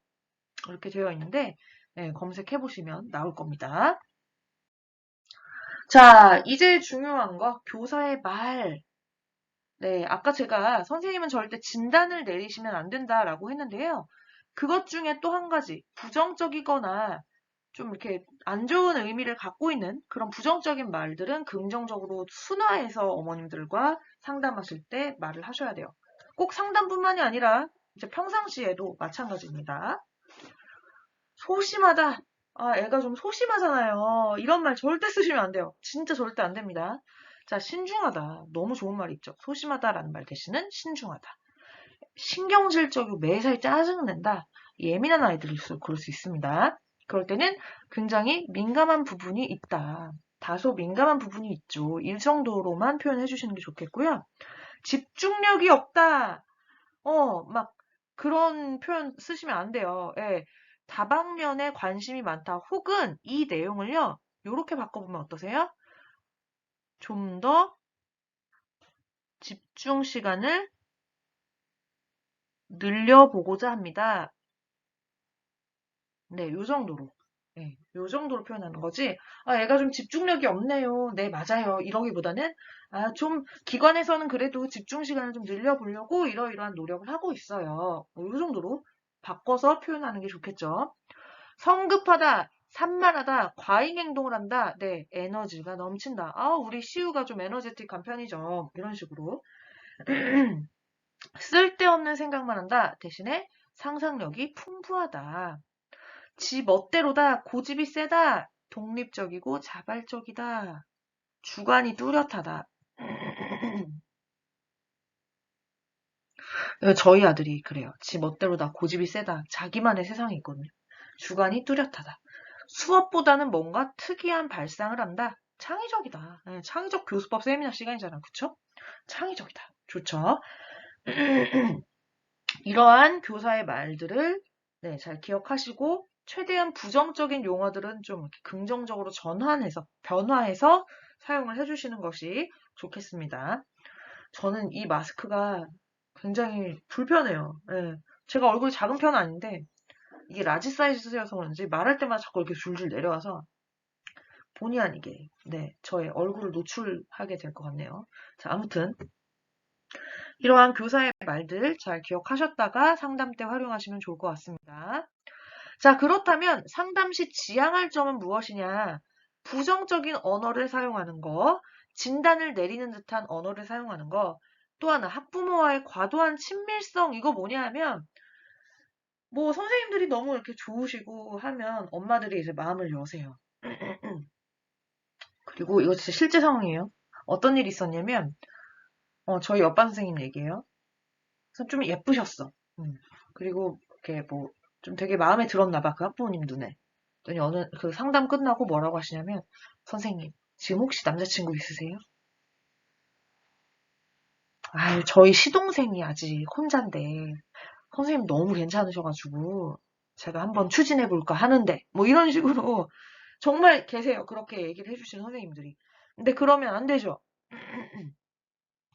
이렇게 되어 있는데 네, 검색해 보시면 나올 겁니다. 자, 이제 중요한 거 교사의 말. 네, 아까 제가 선생님은 절대 진단을 내리시면 안 된다라고 했는데요. 그것 중에 또 한 가지 부정적이거나 좀 이렇게 안 좋은 의미를 갖고 있는 그런 부정적인 말들은 긍정적으로 순화해서 어머님들과 상담하실 때 말을 하셔야 돼요. 꼭 상담뿐만이 아니라 이제 평상시에도 마찬가지입니다. 소심하다. 아, 애가 좀 소심하잖아요. 이런 말 절대 쓰시면 안 돼요. 진짜 절대 안 됩니다. 자, 신중하다. 너무 좋은 말 있죠. 소심하다라는 말 대신은 신중하다. 신경질적이고 매사에 짜증낸다. 예민한 아이들일수록 그럴 수 있습니다. 그럴 때는 굉장히 민감한 부분이 있다. 다소 민감한 부분이 있죠. 이 정도로만 표현해 주시는 게 좋겠고요. 집중력이 없다. 막 그런 표현 쓰시면 안 돼요. 예. 다방면에 관심이 많다. 혹은 이 내용을요. 요렇게 바꿔보면 어떠세요? 좀 더 집중 시간을 늘려보고자 합니다. 네, 요 정도로. 네, 요 정도로 표현하는 거지. 아, 애가 좀 집중력이 없네요. 네, 맞아요. 이러기보다는, 아, 좀, 기관에서는 그래도 집중 시간을 좀 늘려보려고 이러이러한 노력을 하고 있어요. 요 정도로 바꿔서 표현하는 게 좋겠죠. 성급하다, 산만하다, 과잉 행동을 한다. 네, 에너지가 넘친다. 아, 우리 시우가 좀 에너제틱한 편이죠. 이런 식으로. 쓸데없는 생각만 한다. 대신에 상상력이 풍부하다. 지 멋대로다, 고집이 세다, 독립적이고 자발적이다, 주관이 뚜렷하다. 저희 아들이 그래요. 지 멋대로다, 고집이 세다, 자기만의 세상이 있거든요. 주관이 뚜렷하다. 수업보다는 뭔가 특이한 발상을 한다. 창의적이다. 네, 창의적 교수법 세미나 시간이잖아. 그쵸? 창의적이다. 좋죠? 이러한 교사의 말들을 네, 잘 기억하시고 최대한 부정적인 용어들은 좀 이렇게 긍정적으로 변화해서 사용을 해주시는 것이 좋겠습니다. 저는 이 마스크가 굉장히 불편해요. 예, 제가 얼굴이 작은 편은 아닌데 이게 라지 사이즈여서 그런지 말할 때마다 자꾸 이렇게 줄줄 내려와서 본의 아니게 네, 저의 얼굴을 노출하게 될 것 같네요. 자, 아무튼 이러한 교사의 말들 잘 기억하셨다가 상담 때 활용하시면 좋을 것 같습니다. 자, 그렇다면 상담 시 지양할 점은 무엇이냐? 부정적인 언어를 사용하는 거, 진단을 내리는 듯한 언어를 사용하는 거, 또 하나 학부모와의 과도한 친밀성, 이거 뭐냐 하면 뭐 선생님들이 너무 이렇게 좋으시고 하면 엄마들이 이제 마음을 여세요. 그리고 이거 진짜 실제 상황이에요. 어떤 일이 있었냐면, 저희 옆반 선생님 얘기예요. 그래서 좀 예쁘셨어. 그리고 이렇게 뭐, 좀 되게 마음에 들었나 봐, 그 학부모님 눈에. 그랬더니 그 상담 끝나고 뭐라고 하시냐면, 선생님, 지금 혹시 남자친구 있으세요? 아유, 저희 시동생이 아직 혼잔데, 선생님 너무 괜찮으셔가지고, 제가 한번 추진해볼까 하는데, 뭐 이런 식으로, 정말 계세요. 그렇게 얘기를 해주시는 선생님들이. 근데 그러면 안 되죠.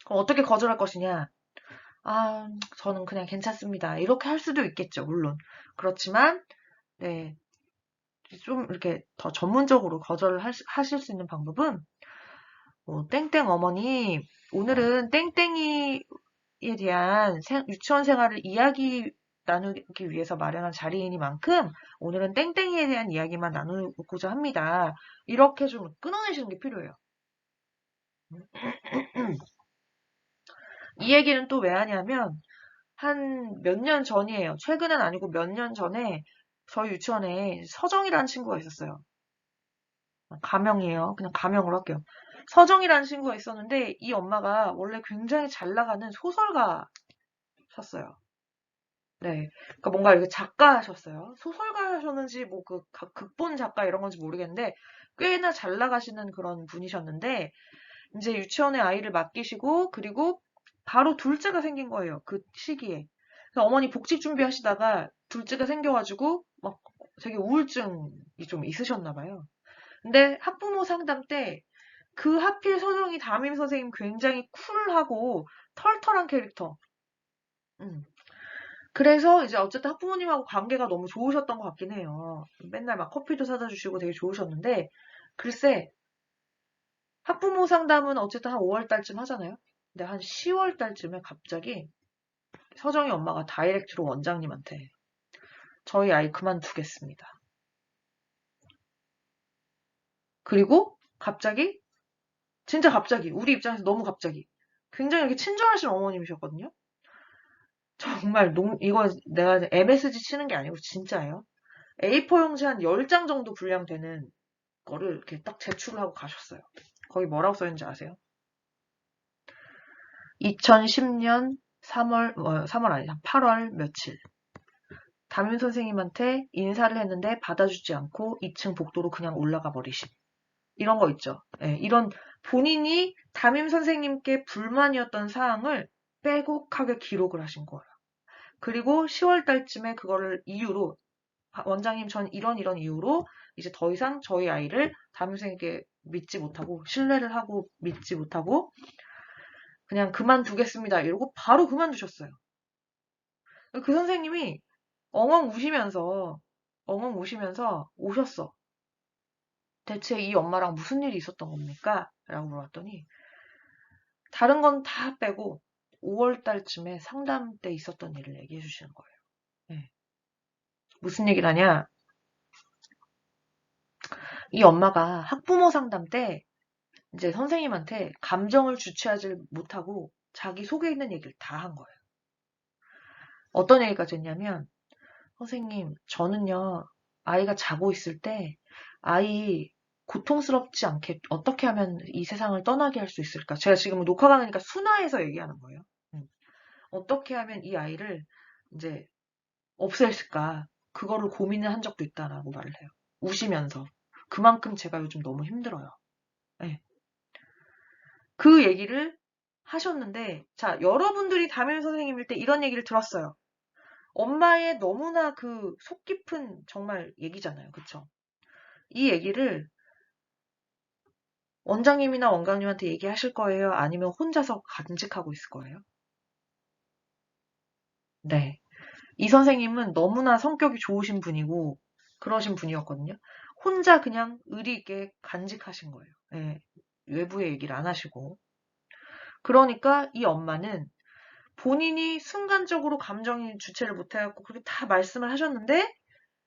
그럼 어떻게 거절할 것이냐? 아, 저는 그냥 괜찮습니다. 이렇게 할 수도 있겠죠, 물론. 그렇지만, 네, 좀 이렇게 더 전문적으로 거절을 하실 수 있는 방법은, 뭐, 땡땡 어머니, 오늘은 땡땡이에 대한 유치원 생활을 이야기 나누기 위해서 마련한 자리이니만큼, 오늘은 땡땡이에 대한 이야기만 나누고자 합니다. 이렇게 좀 끊어내시는 게 필요해요. 이 얘기는 또 왜 하냐면, 한 몇 년 전이에요. 최근은 아니고 몇 년 전에 저희 유치원에 서정이라는 친구가 있었어요. 가명이에요. 그냥 가명으로 할게요. 서정이라는 친구가 있었는데 이 엄마가 원래 굉장히 잘 나가는 소설가셨어요. 네. 그러니까 뭔가 이렇게 작가셨어요. 소설가셨는지 뭐 그 극본 작가 이런 건지 모르겠는데 꽤나 잘 나가시는 그런 분이셨는데 이제 유치원에 아이를 맡기시고 그리고 바로 둘째가 생긴 거예요. 그 시기에. 그래서 어머니 복직 준비하시다가 둘째가 생겨가지고 막 되게 우울증이 좀 있으셨나 봐요. 근데 학부모 상담 때 그 하필 서정이 담임 선생님 굉장히 쿨하고 털털한 캐릭터. 음. 그래서 이제 어쨌든 학부모님하고 관계가 너무 좋으셨던 것 같긴 해요. 맨날 막 커피도 사다 주시고 되게 좋으셨는데 글쎄 학부모 상담은 어쨌든 한 5월 달쯤 하잖아요. 근데 한 10월 달쯤에 갑자기 서정이 엄마가 다이렉트로 원장님한테 저희 아이 그만두겠습니다. 그리고 갑자기 진짜 갑자기 우리 입장에서 너무 갑자기 굉장히 이렇게 친절하신 어머님이셨거든요. 정말 이거 내가 MSG 치는 게 아니고 진짜예요. A4 용지 한 10장 정도 분량되는 거를 이렇게 딱 제출을 하고 가셨어요. 거기 뭐라고 써있는지 아세요? 2010년 3월 아니 8월 며칠 담임 선생님한테 인사를 했는데 받아주지 않고 2층 복도로 그냥 올라가 버리신 이런 거 있죠. 예, 이런 본인이 담임 선생님께 불만이었던 사항을 빼곡하게 기록을 하신 거예요. 그리고 10월 달쯤에 그거를 이유로 원장님 전 이런 이유로 이제 더 이상 저희 아이를 담임 선생님께 믿지 못하고 신뢰를 하고 믿지 못하고 그냥 그만두겠습니다. 이러고 바로 그만두셨어요. 그 선생님이 엉엉 우시면서 엉엉 우시면서 오셨어. 대체 이 엄마랑 무슨 일이 있었던 겁니까? 라고 물어봤더니 다른 건 다 빼고 5월 달쯤에 상담 때 있었던 일을 얘기해 주시는 거예요. 네. 무슨 얘기를 하냐? 이 엄마가 학부모 상담 때 이제 선생님한테 감정을 주체하지 못하고 자기 속에 있는 얘기를 다 한 거예요. 어떤 얘기까지 했냐면 선생님 저는요 아이가 자고 있을 때 아이 고통스럽지 않게 어떻게 하면 이 세상을 떠나게 할 수 있을까? 제가 지금 녹화가 나니까 순화해서 얘기하는 거예요. 어떻게 하면 이 아이를 이제 없앨까? 그거를 고민을 한 적도 있다라고 말을 해요. 우시면서. 그만큼 제가 요즘 너무 힘들어요. 네. 그 얘기를 하셨는데, 자, 여러분들이 담임 선생님일 때 이런 얘기를 들었어요. 엄마의 너무나 그 속 깊은 정말 얘기잖아요. 그쵸? 이 얘기를 원장님이나 원장님한테 얘기하실 거예요? 아니면 혼자서 간직하고 있을 거예요? 네. 이 선생님은 너무나 성격이 좋으신 분이고, 그러신 분이었거든요. 혼자 그냥 의리 있게 간직하신 거예요. 예, 외부에 얘기를 안 하시고. 그러니까 이 엄마는 본인이 순간적으로 감정이 주체를 못해갖고 그렇게 다 말씀을 하셨는데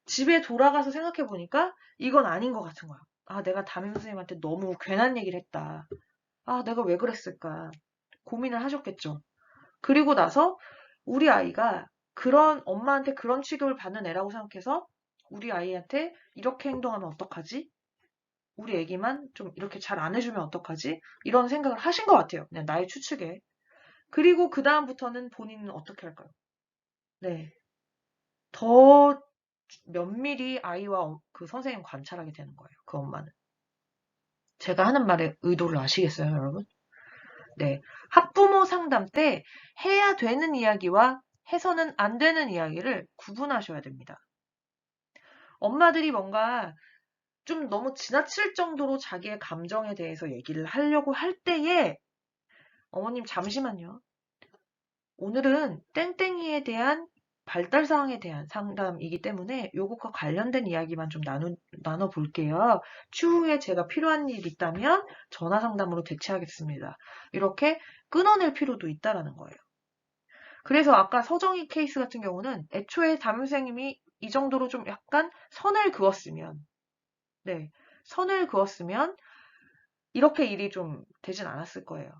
집에 돌아가서 생각해 보니까 이건 아닌 것 같은 거야. 아, 내가 담임 선생님한테 너무 괜한 얘기를 했다. 아, 내가 왜 그랬을까? 고민을 하셨겠죠. 그리고 나서 우리 아이가 그런 엄마한테 그런 취급을 받는 애라고 생각해서 우리 아이한테 이렇게 행동하면 어떡하지? 우리 애기만 좀 이렇게 잘 안 해주면 어떡하지? 이런 생각을 하신 것 같아요. 그냥 나의 추측에. 그리고 그 다음부터는 본인은 어떻게 할까요? 네. 더 면밀히 아이와 그 선생님 관찰하게 되는 거예요. 그 엄마는. 제가 하는 말의 의도를 아시겠어요, 여러분? 네. 학부모 상담 때 해야 되는 이야기와 해서는 안 되는 이야기를 구분하셔야 됩니다. 엄마들이 뭔가 좀 너무 지나칠 정도로 자기의 감정에 대해서 얘기를 하려고 할 때에 어머님 잠시만요. 오늘은 땡땡이에 대한 발달 사항에 대한 상담이기 때문에 요것과 관련된 이야기만 좀 나눠볼게요. 추후에 제가 필요한 일 있다면 전화 상담으로 대체하겠습니다. 이렇게 끊어낼 필요도 있다라는 거예요. 그래서 아까 서정희 케이스 같은 경우는 애초에 담임선생님이 이 정도로 좀 약간 선을 그었으면, 네, 선을 그었으면 이렇게 일이 좀 되진 않았을 거예요.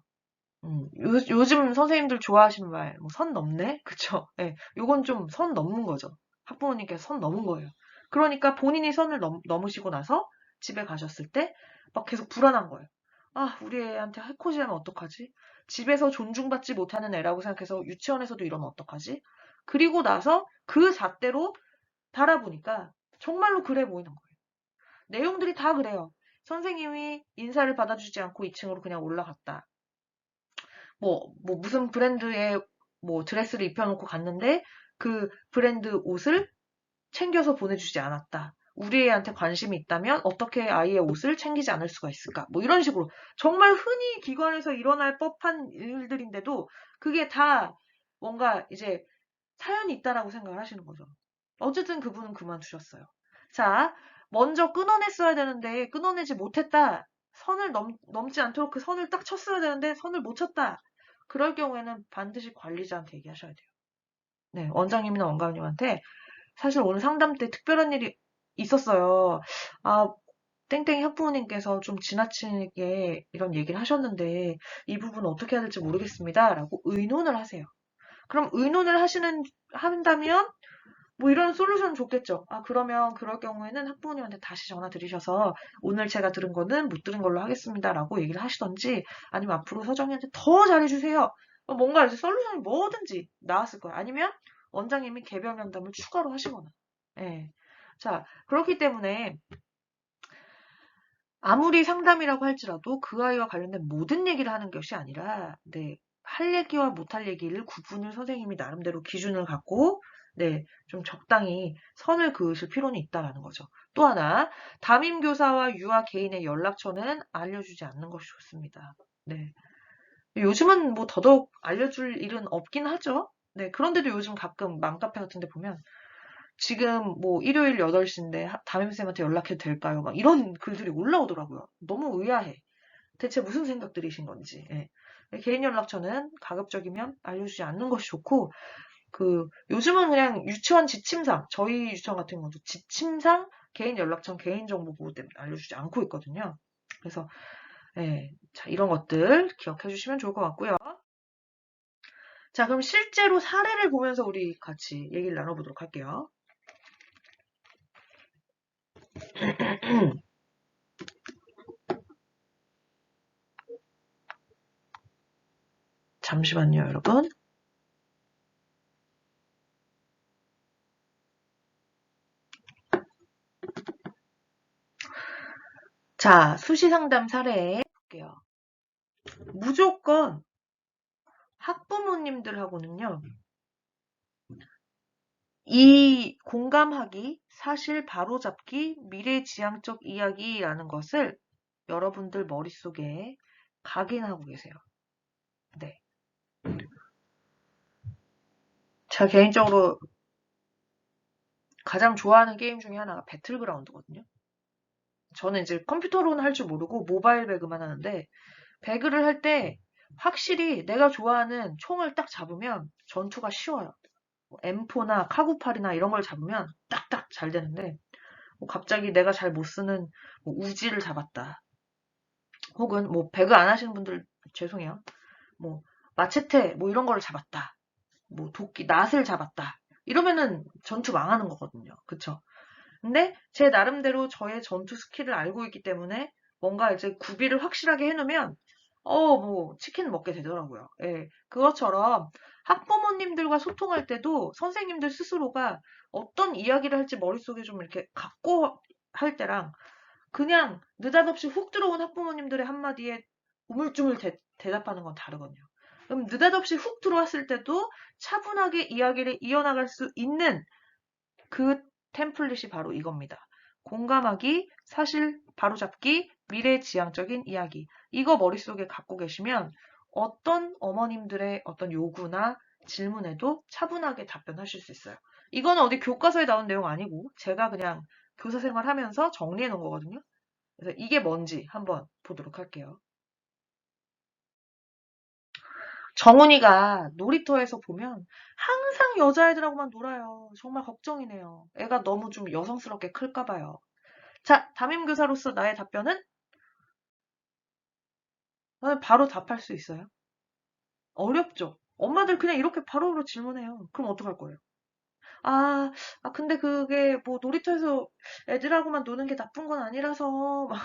요즘 선생님들 좋아하시는 말, 뭐, 선 넘네? 그쵸? 예, 요건 좀 선 넘는 거죠. 학부모님께서 선 넘은 거예요. 그러니까 본인이 선을 넘으시고 나서 집에 가셨을 때 막 계속 불안한 거예요. 아, 우리 애한테 해코지하면 어떡하지? 집에서 존중받지 못하는 애라고 생각해서 유치원에서도 이러면 어떡하지? 그리고 나서 그 잣대로 달아보니까 정말로 그래 보이는 거예요. 내용들이 다 그래요. 선생님이 인사를 받아주지 않고 2층으로 그냥 올라갔다. 무슨 브랜드의 드레스를 입혀놓고 갔는데 그 브랜드 옷을 챙겨서 보내주지 않았다. 우리 애한테 관심이 있다면 어떻게 아이의 옷을 챙기지 않을 수가 있을까? 뭐 이런 식으로 정말 흔히 기관에서 일어날 법한 일들인데도 그게 다 뭔가 이제 사연이 있다라고 생각을 하시는 거죠. 어쨌든 그분은 그만두셨어요. 자, 먼저 끊어냈어야 되는데 끊어내지 못했다. 선을 넘지 않도록 그 선을 딱 쳤어야 되는데 선을 못 쳤다. 그럴 경우에는 반드시 관리자한테 얘기하셔야 돼요. 네, 원장님이나 원장님한테 사실 오늘 상담 때 특별한 일이 있었어요. 아, 땡땡이 학부모님께서 좀 지나치게 이런 얘기를 하셨는데 이 부분 어떻게 해야 될지 모르겠습니다. 라고 의논을 하세요. 그럼 의논을 한다면 뭐 이런 솔루션 좋겠죠. 아, 그러면 그럴 경우에는 학부모님한테 다시 전화 드리셔서 오늘 제가 들은 거는 못 들은 걸로 하겠습니다. 라고 얘기를 하시던지 아니면 앞으로 서정이한테 더 잘해주세요. 뭔가 이제 솔루션이 뭐든지 나왔을 거예요. 아니면 원장님이 개별 면담을 추가로 하시거나. 예. 자, 그렇기 때문에 아무리 상담이라고 할지라도 그 아이와 관련된 모든 얘기를 하는 것이 아니라, 네, 할 얘기와 못할 얘기를 구분을 선생님이 나름대로 기준을 갖고, 네, 좀 적당히 선을 그으실 필요는 있다라는 거죠. 또 하나, 담임교사와 유아 개인의 연락처는 알려주지 않는 것이 좋습니다. 네. 요즘은 뭐 더더욱 알려줄 일은 없긴 하죠. 네, 그런데도 요즘 가끔 맘카페 같은 데 보면 지금 뭐 일요일 8시인데 담임쌤한테 연락해도 될까요? 막 이런 글들이 올라오더라고요. 너무 의아해. 대체 무슨 생각들이신 건지. 예. 개인 연락처는 가급적이면 알려주지 않는 것이 좋고, 요즘은 그냥 유치원 지침상, 저희 유치원 같은 경우도 지침상 개인 연락처, 개인정보 보호 때문에 알려주지 않고 있거든요. 그래서, 예. 자, 이런 것들 기억해 주시면 좋을 것 같고요. 자, 그럼 실제로 사례를 보면서 우리 같이 얘기를 나눠보도록 할게요. 잠시만요, 여러분. 자, 수시 상담 사례 볼게요. 무조건 학부모님들하고는요, 이 공감하기, 사실 바로잡기, 미래지향적 이야기라는 것을 여러분들 머릿속에 각인하고 계세요. 네. 제가 개인적으로 가장 좋아하는 게임 중에 하나가 배틀그라운드거든요. 저는 이제 컴퓨터로는 할 줄 모르고 모바일 배그만 하는데, 배그를 할 때 확실히 내가 좋아하는 총을 딱 잡으면 전투가 쉬워요. M4나 카구팔이나 이런 걸 잡으면 딱딱 잘 되는데, 갑자기 내가 잘 못 쓰는 우지를 잡았다. 혹은 배그 안 하시는 분들 죄송해요. 마체테 이런 걸 잡았다. 도끼, 낫을 잡았다. 이러면은 전투 망하는 거거든요. 그쵸? 근데 제 나름대로 저의 전투 스킬을 알고 있기 때문에 뭔가 이제 구비를 확실하게 해놓으면 뭐 치킨 먹게 되더라고요. 예, 그것처럼 학부모님들과 소통할 때도 선생님들 스스로가 어떤 이야기를 할지 머릿속에 좀 이렇게 갖고 할 때랑 그냥 느닷없이 훅 들어온 학부모님들의 한마디에 우물쭈물 대답하는 건 다르거든요. 그럼 느닷없이 훅 들어왔을 때도 차분하게 이야기를 이어나갈 수 있는 그 템플릿이 바로 이겁니다. 공감하기, 사실 바로잡기, 미래지향적인 이야기. 이거 머릿속에 갖고 계시면 어떤 어머님들의 어떤 요구나 질문에도 차분하게 답변하실 수 있어요. 이거는 어디 교과서에 나온 내용 아니고 제가 그냥 교사 생활하면서 정리해 놓은 거거든요. 그래서 이게 뭔지 한번 보도록 할게요. 정훈이가 놀이터에서 보면 항상 여자애들하고만 놀아요. 정말 걱정이네요. 애가 너무 좀 여성스럽게 클까 봐요. 자, 담임교사로서 나의 답변은 바로 답할 수 있어요. 어렵죠? 엄마들 그냥 이렇게 바로바로 질문해요. 그럼 어떡할 거예요? 아, 근데 그게 뭐 놀이터에서 애들하고만 노는 게 나쁜 건 아니라서 막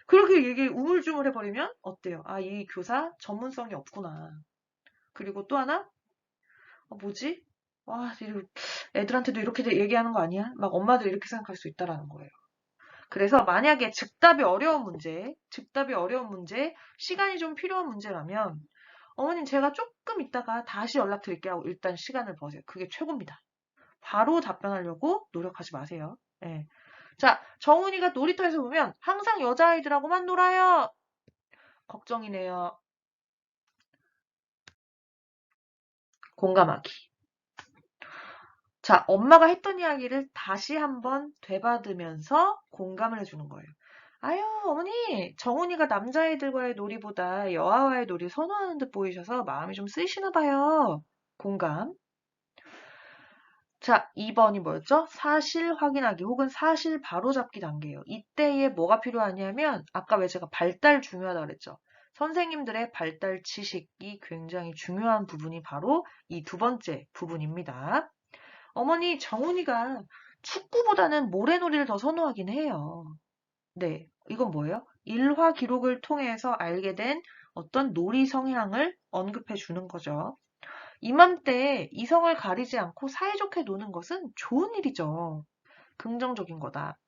그렇게 얘기 우물쭈물 해버리면 어때요? 아, 이 교사 전문성이 없구나. 그리고 또 하나, 뭐지? 와, 애들한테도 이렇게 얘기하는 거 아니야? 막 엄마들이 이렇게 생각할 수 있다라는 거예요. 그래서 만약에 즉답이 어려운 문제, 시간이 좀 필요한 문제라면 어머님 제가 조금 있다가 다시 연락드릴게요 하고 일단 시간을 버세요. 그게 최고입니다. 바로 답변하려고 노력하지 마세요. 예. 자, 정훈이가 놀이터에서 보면 항상 여자아이들하고만 놀아요. 걱정이네요. 공감하기. 자, 엄마가 했던 이야기를 다시 한번 되받으면서 공감을 해주는 거예요. 아유, 어머니, 정훈이가 남자애들과의 놀이보다 여아와의 놀이를 선호하는 듯 보이셔서 마음이 좀 쓰이시나 봐요. 공감. 자, 2번이 뭐였죠? 사실 확인하기 혹은 사실 바로잡기 단계예요. 이때에 뭐가 필요하냐면 아까 왜 제가 발달 중요하다고 그랬죠? 선생님들의 발달 지식이 굉장히 중요한 부분이 바로 이 두 번째 부분입니다. 어머니, 정훈이가 축구보다는 모래놀이를 더 선호하긴 해요. 네, 이건 뭐예요? 일화 기록을 통해서 알게 된 어떤 놀이 성향을 언급해 주는 거죠. 이맘때 이성을 가리지 않고 사이좋게 노는 것은 좋은 일이죠. 긍정적인 거다.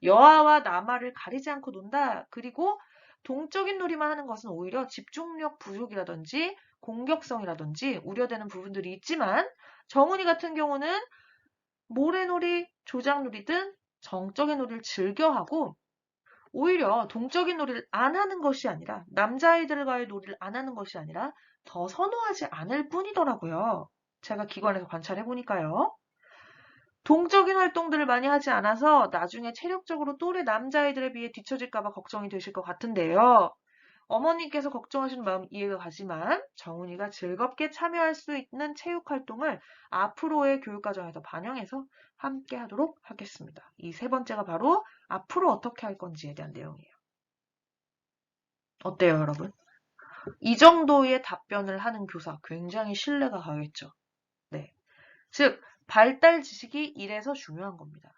여아와 남아를 가리지 않고 논다. 그리고 동적인 놀이만 하는 것은 오히려 집중력 부족이라든지 공격성이라든지 우려되는 부분들이 있지만 정은이 같은 경우는 모래놀이, 조장놀이 등 정적인 놀이를 즐겨하고 오히려 동적인 놀이를 안 하는 것이 아니라 남자아이들과의 놀이를 안 하는 것이 아니라 더 선호하지 않을 뿐이더라고요. 제가 기관에서 관찰해 보니까요. 동적인 활동들을 많이 하지 않아서 나중에 체력적으로 또래 남자아이들에 비해 뒤처질까 봐 걱정이 되실 것 같은데요. 어머니께서 걱정하시는 마음 이해가 가지만 정훈이가 즐겁게 참여할 수 있는 체육 활동을 앞으로의 교육과정에서 반영해서 함께 하도록 하겠습니다. 이 세 번째가 바로 앞으로 어떻게 할 건지에 대한 내용이에요. 어때요, 여러분? 이 정도의 답변을 하는 교사 굉장히 신뢰가 가겠죠. 네. 즉, 발달 지식이 이래서 중요한 겁니다.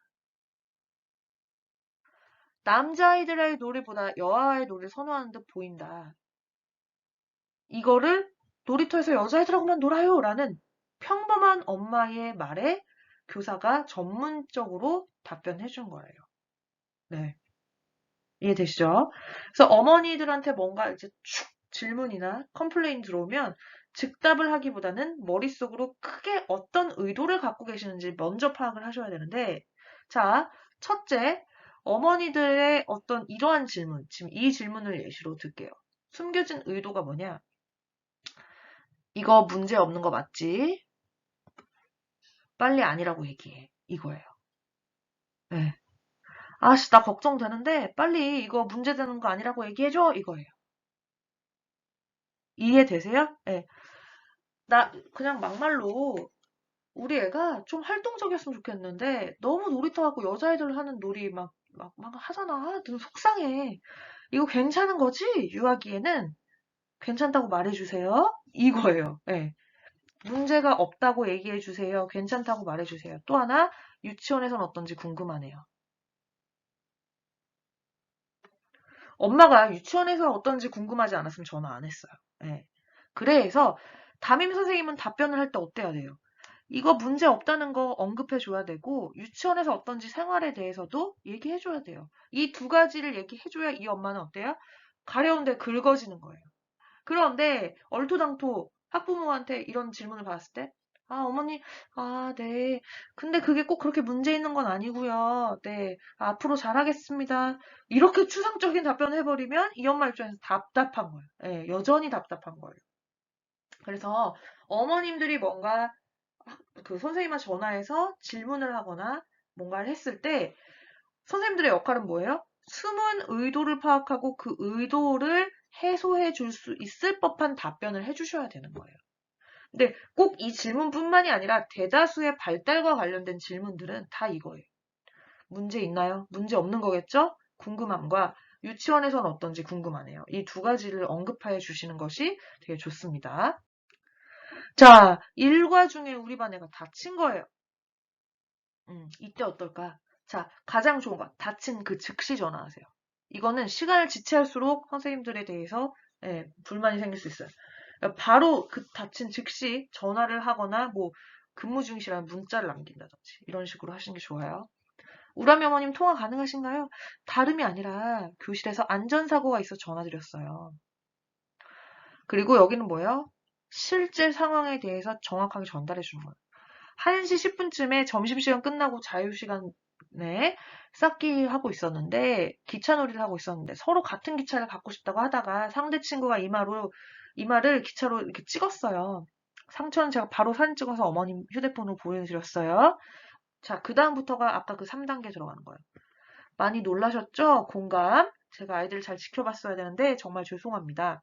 남자아이들의 놀이보다 여아의 놀이를 선호하는 듯 보인다. 이거를 놀이터에서 여자애들하고만 놀아요 라는 평범한 엄마의 말에 교사가 전문적으로 답변해 준 거예요. 네. 이해되시죠? 그래서 어머니들한테 뭔가 이제 축 질문이나 컴플레인 들어오면 즉답을 하기보다는 머릿속으로 크게 어떤 의도를 갖고 계시는지 먼저 파악을 하셔야 되는데, 자, 첫째, 어머니들의 어떤 이러한 질문, 지금 이 질문을 예시로 들게요. 숨겨진 의도가 뭐냐? 이거 문제 없는 거 맞지? 빨리 아니라고 얘기해. 이거예요. 네. 아씨, 나 걱정되는데 빨리 이거 문제되는 거 아니라고 얘기해줘. 이거예요. 이해되세요? 네. 나 그냥 막말로 우리 애가 좀 활동적이었으면 좋겠는데 너무 놀이터 가고 여자애들 하는 놀이 막 하잖아. 좀 속상해. 이거 괜찮은 거지? 유아기에는 괜찮다고 말해주세요. 이거예요. 네. 문제가 없다고 얘기해주세요. 괜찮다고 말해주세요. 또 하나, 유치원에선 어떤지 궁금하네요. 엄마가 유치원에서 어떤지 궁금하지 않았으면 전화 안 했어요. 예. 그래서 담임 선생님은 답변을 할 때 어때야 돼요? 이거 문제 없다는 거 언급해 줘야 되고 유치원에서 어떤지 생활에 대해서도 얘기해 줘야 돼요. 이 두 가지를 얘기해 줘야 이 엄마는 어때요? 가려운데 긁어지는 거예요. 그런데 얼토당토 학부모한테 이런 질문을 받았을 때, 아, 어머니, 아, 네. 근데 그게 꼭 그렇게 문제 있는 건 아니고요. 네. 앞으로 잘하겠습니다. 이렇게 추상적인 답변을 해버리면 이 엄마 입장에서 답답한 거예요. 예, 여전히 답답한 거예요. 그래서 어머님들이 뭔가 그 선생님한테 전화해서 질문을 하거나 뭔가를 했을 때 선생님들의 역할은 뭐예요? 숨은 의도를 파악하고 그 의도를 해소해 줄 수 있을 법한 답변을 해주셔야 되는 거예요. 근데 꼭 이 질문뿐만이 아니라 대다수의 발달과 관련된 질문들은 다 이거예요. 문제 있나요? 문제 없는 거겠죠? 궁금함과 유치원에서는 어떤지 궁금하네요. 이 두 가지를 언급해 주시는 것이 되게 좋습니다. 자, 일과 중에 우리 반 애가 다친 거예요. 이때 어떨까? 자, 가장 좋은 거, 다친 그 즉시 전화하세요. 이거는 시간을 지체할수록 선생님들에 대해서 불만이 생길 수 있어요. 그러니까 바로 그 다친 즉시 전화를 하거나 뭐 근무 중이시라면 문자를 남긴다든지 이런 식으로 하시는 게 좋아요. 우람이 어머님 통화 가능하신가요? 다름이 아니라 교실에서 안전사고가 있어 전화드렸어요. 그리고 여기는 뭐예요? 실제 상황에 대해서 정확하게 전달해 주는 거예요. 1시 10분쯤에 점심시간 끝나고 자유시간에 쌓기 하고 있었는데, 기차놀이를 하고 있었는데, 서로 같은 기차를 갖고 싶다고 하다가 상대 친구가 이마를 기차로 이렇게 찍었어요. 상처는 제가 바로 사진 찍어서 어머님 휴대폰으로 보여드렸어요. 자, 그 다음부터가 아까 그 3단계 들어가는 거예요. 많이 놀라셨죠? 공감. 제가 아이들을 잘 지켜봤어야 되는데 정말 죄송합니다.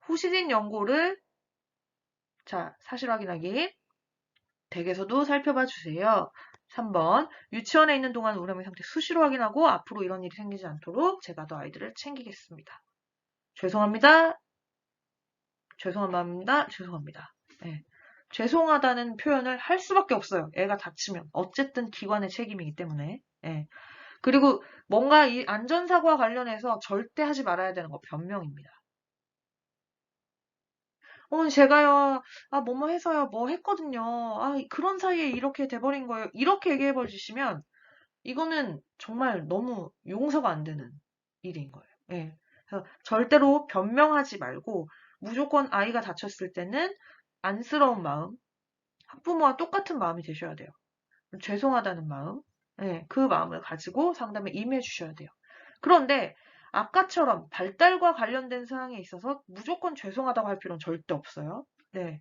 후시딘 연고를 자, 사실 확인하기. 댁에서도 살펴봐 주세요. 3번. 유치원에 있는 동안 우람의 상태 수시로 확인하고 앞으로 이런 일이 생기지 않도록 제가 더 아이들을 챙기겠습니다. 죄송합니다. 죄송한 마음입니다. 죄송합니다. 네. 죄송하다는 표현을 할 수밖에 없어요. 애가 다치면. 어쨌든 기관의 책임이기 때문에. 네. 그리고 뭔가 이 안전사고와 관련해서 절대 하지 말아야 되는 거 변명입니다. 제가요, 뭐뭐 해서요, 뭐 했거든요. 그런 사이에 이렇게 돼버린 거예요. 이렇게 얘기해 버리시면 이거는 정말 너무 용서가 안 되는 일인 거예요. 예. 그래서 절대로 변명하지 말고 무조건 아이가 다쳤을 때는 안쓰러운 마음, 학부모와 똑같은 마음이 되셔야 돼요. 죄송하다는 마음, 예, 그 마음을 가지고 상담에 임해 주셔야 돼요. 그런데 아까처럼 발달과 관련된 사항에 있어서 무조건 죄송하다고 할 필요는 절대 없어요. 네.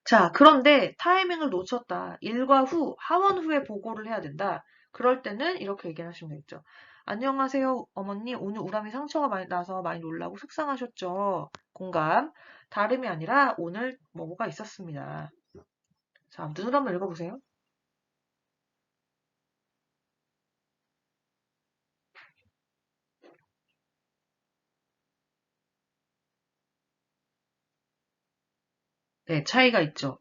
자, 그런데 타이밍을 놓쳤다. 일과 후, 하원 후에 보고를 해야 된다. 그럴 때는 이렇게 얘기를 하시면 되겠죠. 안녕하세요, 어머니. 오늘 우람이 상처가 많이 나서 많이 놀라고 속상하셨죠? 공감. 다름이 아니라 오늘 뭐가 있었습니다. 자, 눈을 한번 읽어보세요. 네, 차이가 있죠.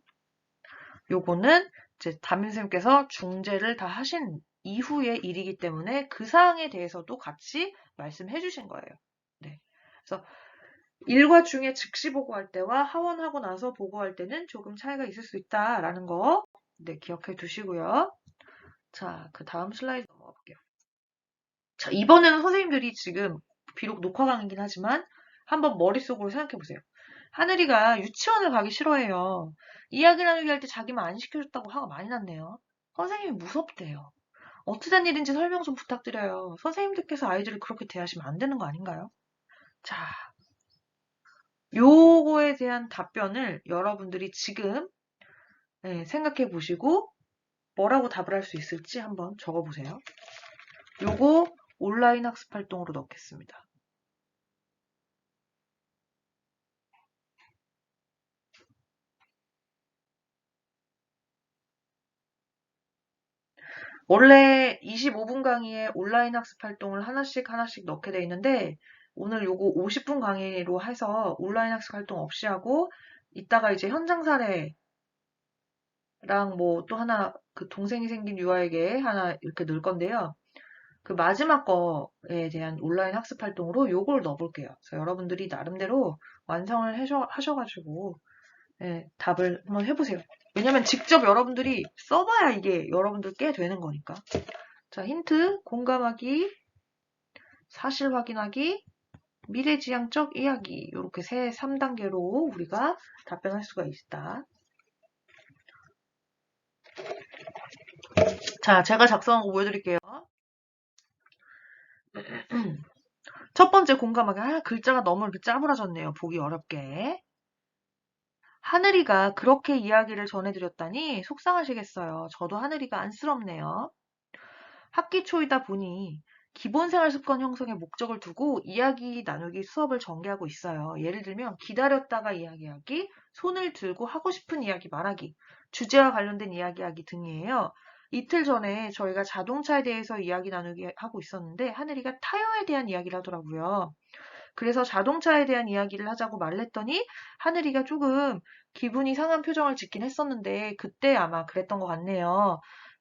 요거는 이제 담임선생님께서 중재를 다 하신 이후의 일이기 때문에 그 사항에 대해서도 같이 말씀해 주신 거예요. 네. 그래서 일과 중에 즉시 보고할 때와 하원하고 나서 보고할 때는 조금 차이가 있을 수 있다라는 거 네, 기억해 두시고요. 자, 그 다음 슬라이드 넘어가 볼게요. 자, 이번에는 선생님들이 지금 비록 녹화 강의긴 하지만 한번 머릿속으로 생각해 보세요. 하늘이가 유치원을 가기 싫어해요. 이야기 나누기 할 때 자기 만 안 시켜줬다고 화가 많이 났네요. 선생님이 무섭대요. 어떻게 된 일인지 설명 좀 부탁드려요. 선생님들께서 아이들을 그렇게 대하시면 안 되는 거 아닌가요? 자, 요거에 대한 답변을 여러분들이 지금 생각해 보시고 뭐라고 답을 할 수 있을지 한번 적어 보세요. 요거 온라인 학습 활동으로 넣겠습니다. 원래 25분 강의에 온라인 학습 활동을 하나씩 하나씩 넣게 돼 있는데 오늘 요거 50분 강의로 해서 온라인 학습 활동 없이 하고 이따가 이제 현장 사례랑 뭐 또 하나 그 동생이 생긴 유아에게 하나 이렇게 넣을 건데요. 그 마지막 거에 대한 온라인 학습 활동으로 요걸 넣어볼게요. 그래서 여러분들이 나름대로 완성을 하셔가지고 예, 답을 한번 해보세요. 왜냐면 직접 여러분들이 써봐야 이게 여러분들 꽤 되는 거니까. 자, 힌트, 공감하기, 사실 확인하기, 미래지향적 이야기 이렇게 3단계로 우리가 답변할 수가 있다. 자, 제가 작성한 거 보여드릴게요. 첫 번째 공감하기. 글자가 너무 이렇게 짜부라졌네요. 보기 어렵게. 하늘이가 그렇게 이야기를 전해드렸다니 속상하시겠어요. 저도 하늘이가 안쓰럽네요. 학기 초이다 보니 기본생활 습관 형성에 목적을 두고 이야기 나누기 수업을 전개하고 있어요. 예를 들면 기다렸다가 이야기하기, 손을 들고 하고 싶은 이야기 말하기, 주제와 관련된 이야기하기 등이에요. 이틀 전에 저희가 자동차에 대해서 이야기 나누기 하고 있었는데 하늘이가 타요에 대한 이야기를 하더라고요. 그래서 자동차에 대한 이야기를 하자고 말을 했더니 하늘이가 조금 기분이 상한 표정을 짓긴 했었는데 그때 아마 그랬던 것 같네요.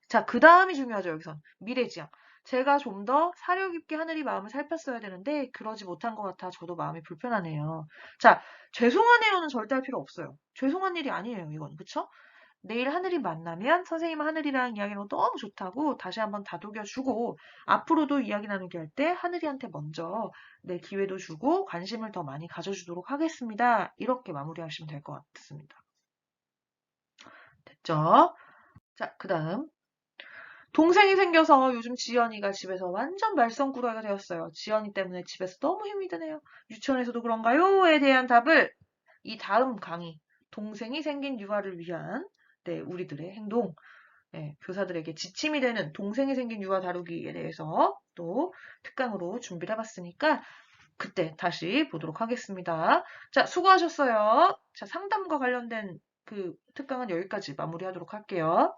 자, 그 다음이 중요하죠, 여기선. 미래지향. 제가 좀 더 사려 깊게 하늘이 마음을 살폈어야 되는데 그러지 못한 것 같아 저도 마음이 불편하네요. 자, 죄송하네요는 절대 할 필요 없어요. 죄송한 일이 아니에요, 이건. 그쵸? 내일 하늘이 만나면 선생님 하늘이랑 이야기하는 거 너무 좋다고 다시 한번 다독여주고 앞으로도 이야기 나누기 할 때 하늘이한테 먼저 내 기회도 주고 관심을 더 많이 가져주도록 하겠습니다. 이렇게 마무리하시면 될 것 같습니다. 됐죠? 자, 그 다음. 동생이 생겨서 요즘 지연이가 집에서 완전 말썽꾸러기가 되었어요. 지연이 때문에 집에서 너무 힘이 드네요. 유치원에서도 그런가요? 에 대한 답을 이 다음 강의, 동생이 생긴 유아를 위한 우리들의 행동, 교사들에게 지침이 되는 동생이 생긴 유아 다루기에 대해서 또 특강으로 준비를 해봤으니까 그때 다시 보도록 하겠습니다. 자, 수고하셨어요. 자, 상담과 관련된 그 특강은 여기까지 마무리하도록 할게요.